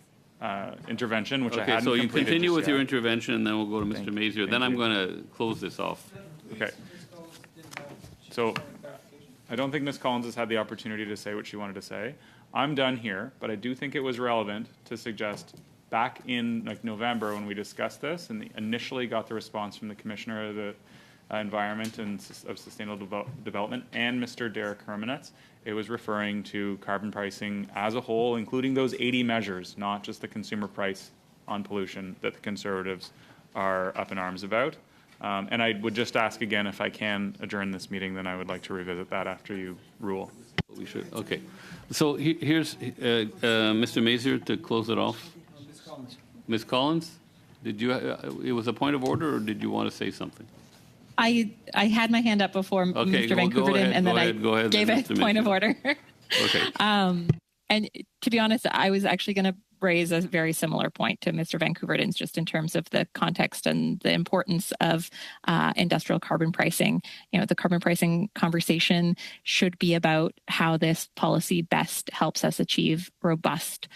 I: intervention, which I hadn't
A: so you
I: completed
A: continue
I: just
A: with
I: yet.
A: your intervention, and then we'll go to Mr. Mazier. Then I'm going to close this off.
I: Okay. So I don't think Ms. Collins has had the opportunity to say what she wanted to say. I'm done here, but I do think it was relevant to suggest back in November when we discussed this and initially got the response from the Commissioner of the Environment and of Sustainable Development and Mr. Derek Hermanetz, it was referring to carbon pricing as a whole, including those 80 measures, not just the consumer price on pollution that the Conservatives are up in arms about. And I would just ask again, if I can adjourn this meeting, then I would like to revisit that after you rule.
A: We should. Okay. So here's Mr. Mazier to close it off. Ms. Collins, did you? It was a point of order, or did you want to say something?
F: I had my hand up before Mr. Van Koeverden, and then I gave a point of order.
A: Okay.
F: And to be honest, I was actually going to raise a very similar point to Mr. Van Koeverden's, just in terms of the context and the importance of industrial carbon pricing. You know, the carbon pricing conversation should be about how this policy best helps us achieve robust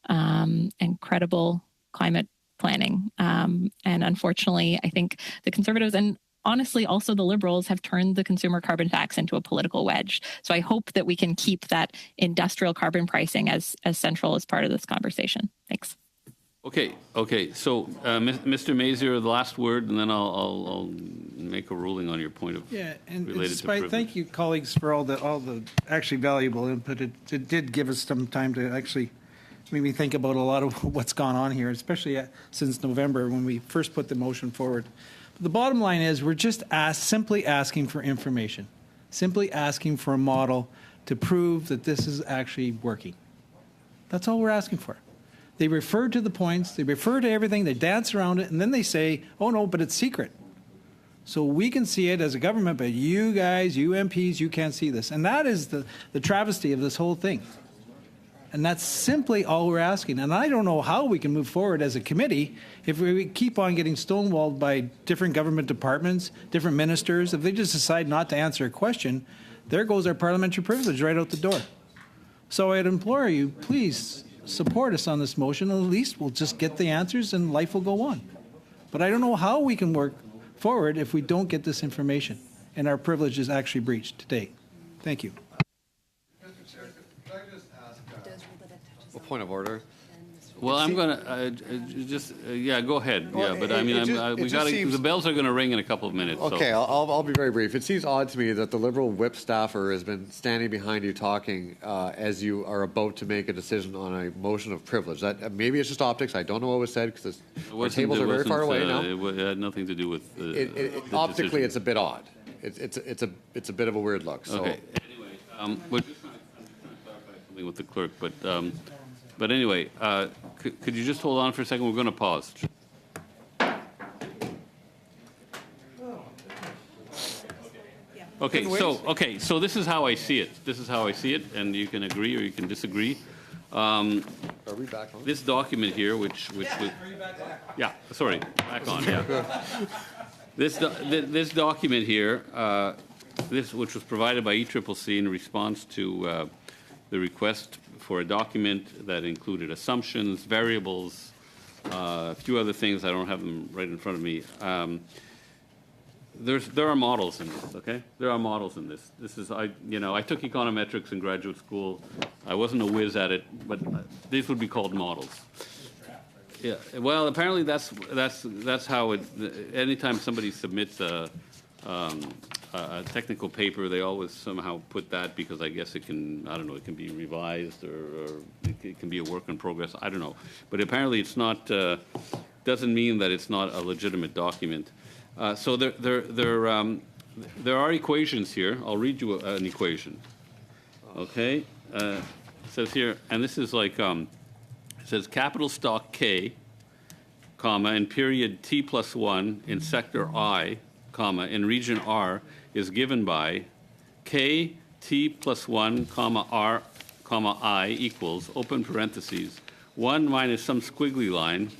F: and credible climate planning. And unfortunately, I think the Conservatives and honestly, also the Liberals have turned the consumer carbon tax into a political wedge. So I hope that we can keep that industrial carbon pricing as central as part of this conversation. Thanks.
A: Okay. So, Mr. Mazier, the last word, and then I'll make a ruling on your point of
D: and
A: related
D: despite,
A: to privilege.
D: thank you, colleagues, for all the actually valuable input. It did give us some time to actually make me think about a lot of what's gone on here, especially since November when we first put the motion forward. The bottom line is we're just simply asking for information, simply asking for a model to prove that this is actually working. That's all we're asking for. They refer to the points, they refer to everything, they dance around it, and then they say, oh no, but it's secret. So we can see it as a government, but you guys, you MPs, you can't see this. And that is the travesty of this whole thing. And that's simply all we're asking. And I don't know how we can move forward as a committee if we keep on getting stonewalled by different government departments, different ministers. If they just decide not to answer a question, there goes our parliamentary privilege right out the door. So I'd implore you, please, support us on this motion, at least we'll just get the answers and life will go on. But I don't know how we can work forward if we don't get this information and our privilege is actually breached today. Thank you.
N: Mr. Chair, could I just ask a point of order?
A: Well, I'm going to yeah, go ahead.
N: Well,
A: Yeah, but I mean,
N: it just seems-
A: the bells are going to ring in a couple of minutes.
N: Okay,
A: So.
N: I'll be very brief. It seems odd to me that the Liberal whip staffer has been standing behind you talking as you are about to make a decision on a motion of privilege. That maybe it's just optics. I don't know what was said because our tables are very far away now.
A: It had nothing to do with the
N: Optically,
A: decision.
N: it's a bit odd. It's a bit of a weird look. So.
A: Okay. Anyway, we're just trying to clarify something with the clerk, but anyway, could you just hold on for a second? We're going to pause. Okay, so this is how I see it. This is how I see it, and you can agree or you can disagree.
N: Are we back on?
A: This document here, which yeah, sorry, back on. Yeah. This document here, this which was provided by ECCC in response to the request for a document that included assumptions, variables, a few other things. I don't have them right in front of me. There are models in this. Okay, there are models in this. This is I took econometrics in graduate school. I wasn't a whiz at it, but these would be called models. Yeah. Well, apparently that's how it. Anytime somebody submits a technical paper, they always somehow put that because I guess it can, I don't know, it can be revised or it can be a work in progress. I don't know, but apparently it's not. Doesn't mean that it's not a legitimate document. So there are equations here. I'll read you an equation. Okay, it says here, and this is like it says capital stock K, comma, in period T plus 1 in sector I, comma, in region R is given by K T plus 1, comma, R, comma, I equals, open parentheses, 1 minus some squiggly line.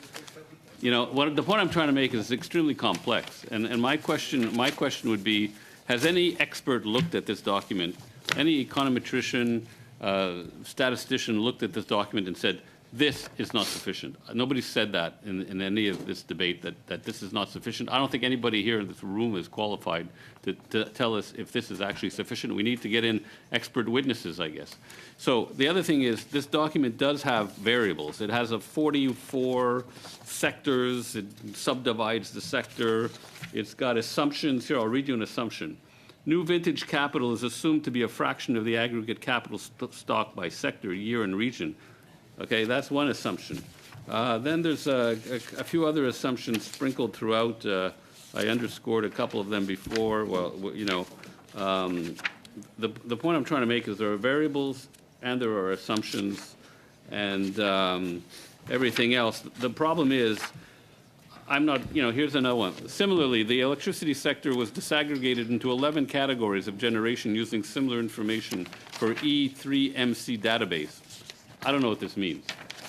A: You know, the point I'm trying to make is it's extremely complex. And my question would be, has any expert looked at this document, any econometrician, statistician looked at this document and said, this is not sufficient? Nobody said that in any of this debate, that this is not sufficient. I don't think anybody here in this room is qualified to tell us if this is actually sufficient. We need to get in expert witnesses, I guess. So the other thing is this document does have variables. It has 44 sectors. It subdivides the sector. It's got assumptions. Here, I'll read you an assumption. New vintage capital is assumed to be a fraction of the aggregate capital stock by sector, year, and region. Okay, that's one assumption. Then there's a few other assumptions sprinkled throughout. I underscored a couple of them before. Well, you know, the point I'm trying to make is there are variables and there are assumptions and everything else. The problem is, I'm not, you know, here's another one. Similarly, the electricity sector was disaggregated into 11 categories of generation using similar information for E3MC database. I don't know what this means.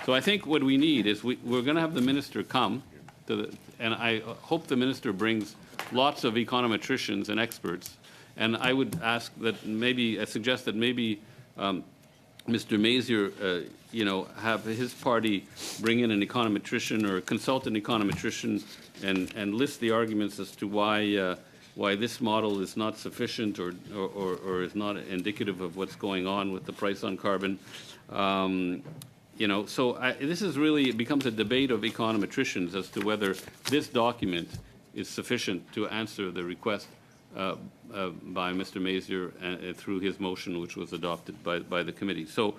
A: So I think what we need is we're going to have the minister come to and I hope the minister brings lots of econometricians and experts. And I would ask that maybe, I suggest that maybe Mr. Mazier, you know, have his party bring in an econometrician or consult an econometrician and list the arguments as to why this model is not sufficient or is not indicative of what's going on with the price on carbon. You know, so this is really, it becomes a debate of econometricians as to whether this document is sufficient to answer the request by Mr. Mazier through his motion, which was adopted by the committee. So,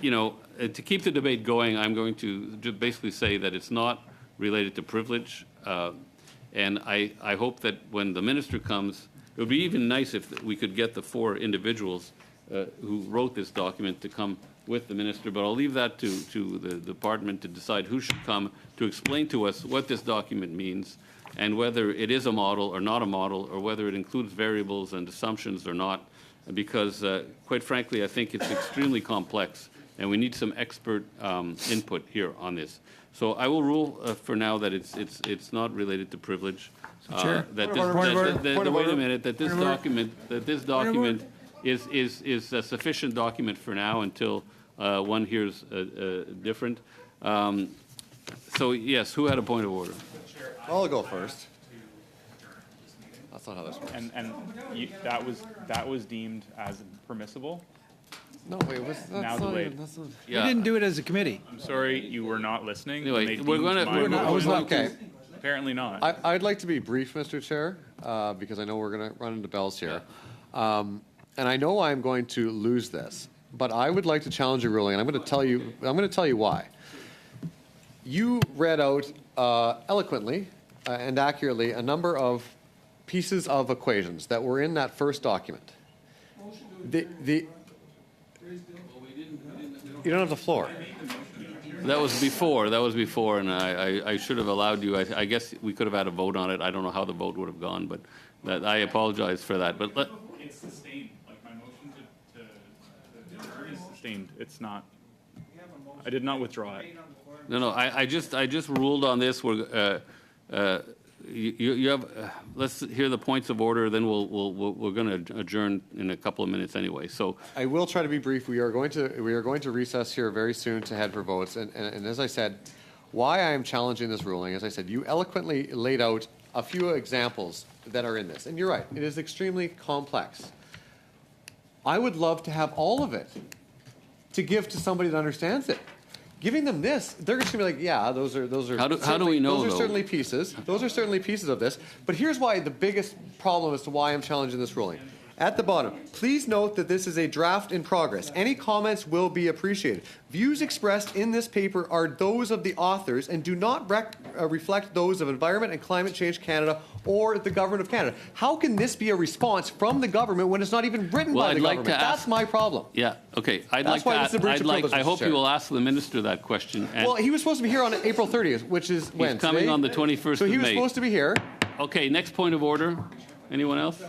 A: you know, to keep the debate going, I'm going to basically say that it's not related to privilege. And I hope that when the minister comes, it would be even nice if we could get the 4 individuals who wrote this document to come with the minister, but I'll leave that to the department to decide who should come to explain to us what this document means and whether it is a model or not a model or whether it includes variables and assumptions or not, because quite frankly, I think it's extremely complex and we need some expert input here on this. So I will rule for now that it's not related to privilege.
D: Chair.
A: Wait a minute. That this document is a sufficient document for now until One here's different. So, yes, who had a point of order?
N: I'll go first. That's not how this works.
I: That was deemed as permissible.
N: No, wait, that's
I: Now
N: not
I: delayed.
N: even, that's not.
D: We didn't do it as a committee.
I: I'm sorry, you were not listening.
A: Anyway,
I: They
A: we're
I: deemed
A: gonna-
I: my
A: we're not-
I: motion-
A: I was not-
N: Okay.
I: Apparently not.
N: I'd like to be brief, Mr. Chair, because I know we're going to run into bells here. And I know I'm going to lose this, but I would like to challenge your ruling, and I'm going to tell you why. You read out eloquently and accurately a number of pieces of equations that were in that first document. You don't have the floor.
A: That was before, and I should have allowed you. I guess we could have had a vote on it. I don't know how the vote would have gone, but I apologize for that. But
I: It's sustained. Like my motion to adjourn is sustained. It's not. I did not withdraw it.
A: no, I just ruled on this. You have. Let's hear the points of order. Then we're going to adjourn in a couple of minutes anyway. So
N: I will try to be brief. We are going to recess here very soon to head for votes. And as I said, why I am challenging this ruling, as I said, you eloquently laid out a few examples that are in this. And you're right, it is extremely complex. I would love to have all of it to give to somebody that understands it. Giving them this, they're just gonna be like, yeah, those are.
A: How do we know,
N: Those are
A: though?
N: certainly pieces. Those are certainly pieces of this. But here's why the biggest problem as to why I'm challenging this ruling. At the bottom, please note that this is a draft in progress. Any comments will be appreciated. Views expressed in this paper are those of the authors and do not reflect those of Environment and Climate Change Canada or the Government of Canada. How can this be a response from the government when it's not even written by the government? That's my problem.
A: Yeah. Okay.
N: That's why this is a breach of privilege,
A: I
N: Mr.
A: hope
N: Chair.
A: you will ask the minister that question. And
N: Well, he was supposed to be here on April 30th, which is when?
A: he's coming
N: Today?
A: on the 21st
N: So
A: of
N: he was
A: May.
N: supposed to be here.
A: Okay. Next point of order. Anyone else?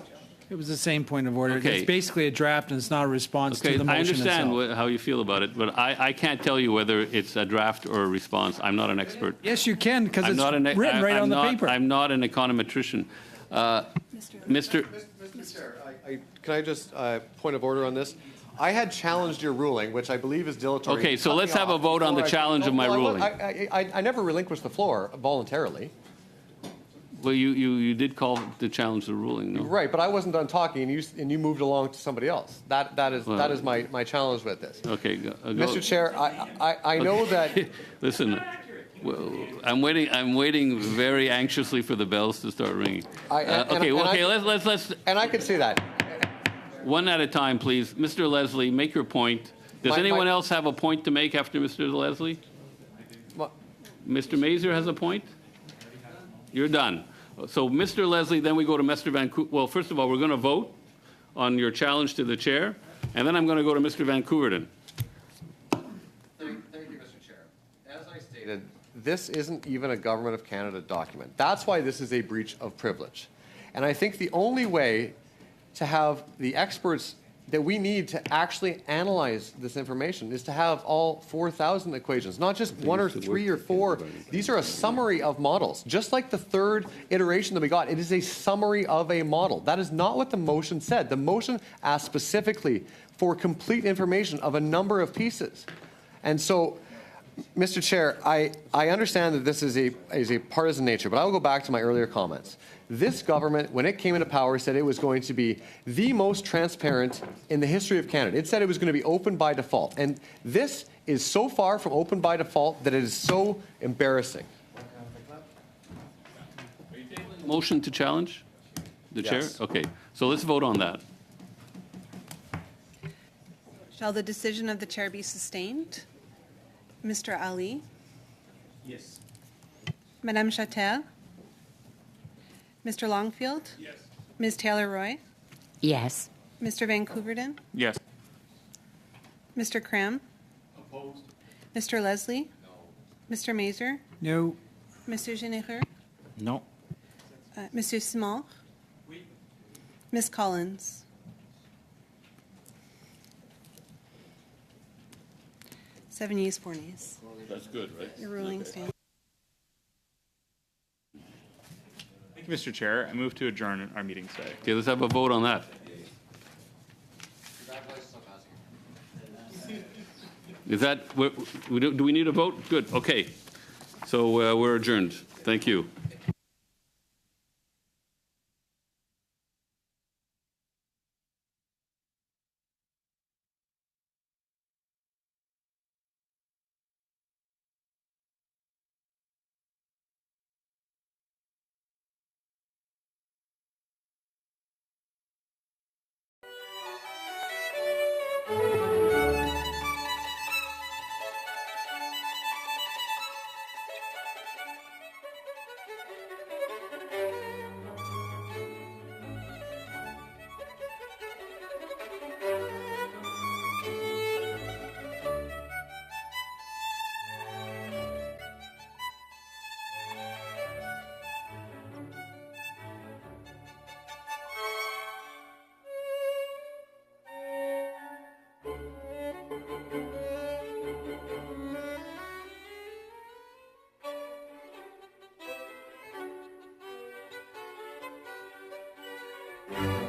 D: It was the same point of order.
A: Okay.
D: It's basically a draft, and it's not a response
A: Okay,
D: to the motion
A: I understand
D: itself.
A: how you feel about it, but I can't tell you whether it's a draft or a response. I'm not an expert.
D: Yes, you can, because
A: I'm
D: it's
A: not an,
D: written right on the paper.
A: I'm not an econometrician. Mr.
N: Chair, can I just point of order on this? I had challenged your ruling, which I believe is dilatory.
A: Okay, so
N: Cut
A: let's
N: me
A: have a
N: off
A: vote on the
N: before I-
A: challenge of my
N: Well,
A: ruling.
N: I never relinquished the floor voluntarily.
A: Well, you did call to challenge the ruling, no?
N: Right, but I wasn't done talking, and you moved along to somebody else. That is my challenge with this.
A: Okay, go.
N: Mr. Chair, I know that.
A: Listen, well, I'm waiting very anxiously for the bells to start ringing. Let's.
N: And I could see that.
A: One at a time, please. Mr. Leslie, make your point. Does anyone else have a point to make after Mr. Leslie? Mr. Mazur has a point? You're done. So, Mr. Leslie, then we go to Mr. Vancouver. Well, first of all, we're going to vote on your challenge to the chair, and then I'm going to go to Mr. Vancouverton.
N: Thank you, Mr. Chair. As I stated, this isn't even a Government of Canada document. That's why this is a breach of privilege. And I think the only way to have the experts that we need to actually analyze this information is to have all 4,000 equations, not just one or three or four. These are a summary of models. Just like the third iteration that we got, it is a summary of a model. That is not what the motion said. The motion asked specifically for complete information of a number of pieces. And so, Mr. Chair, I understand that this is a partisan nature, but I will go back to my earlier comments. This government, when it came into power, said it was going to be the most transparent in the history of Canada. It said it was going to be open by default. And this is so far from open by default that it is so embarrassing.
A: Motion to challenge the
N: Yes.
A: chair? Okay, so let's vote on that.
O: Shall the decision of the chair be sustained? Mr. Ali?
I: Yes.
O: Madame Chatel? Mr. Longfield?
I: Yes.
O: Ms. Taylor-Roy?
L: Yes.
O: Mr. Vancouverton?
I: Yes.
O: Mr. Cram?
N: Opposed?
O: Mr. Leslie? No. Mr. Mazur?
D: No.
O: Monsieur Généreux?
D: No.
O: Monsieur Simard? Oui. Ms. Collins? Seven yeas, 4 nays.
A: That's good, right?
O: Your ruling stands.
I: Thank you, Mr. Chair. I move to adjourn our meeting today.
A: Okay, let's have a vote on that. Is that, do we need a vote? Good, okay. So we're adjourned. Thank you.
P: Thank you.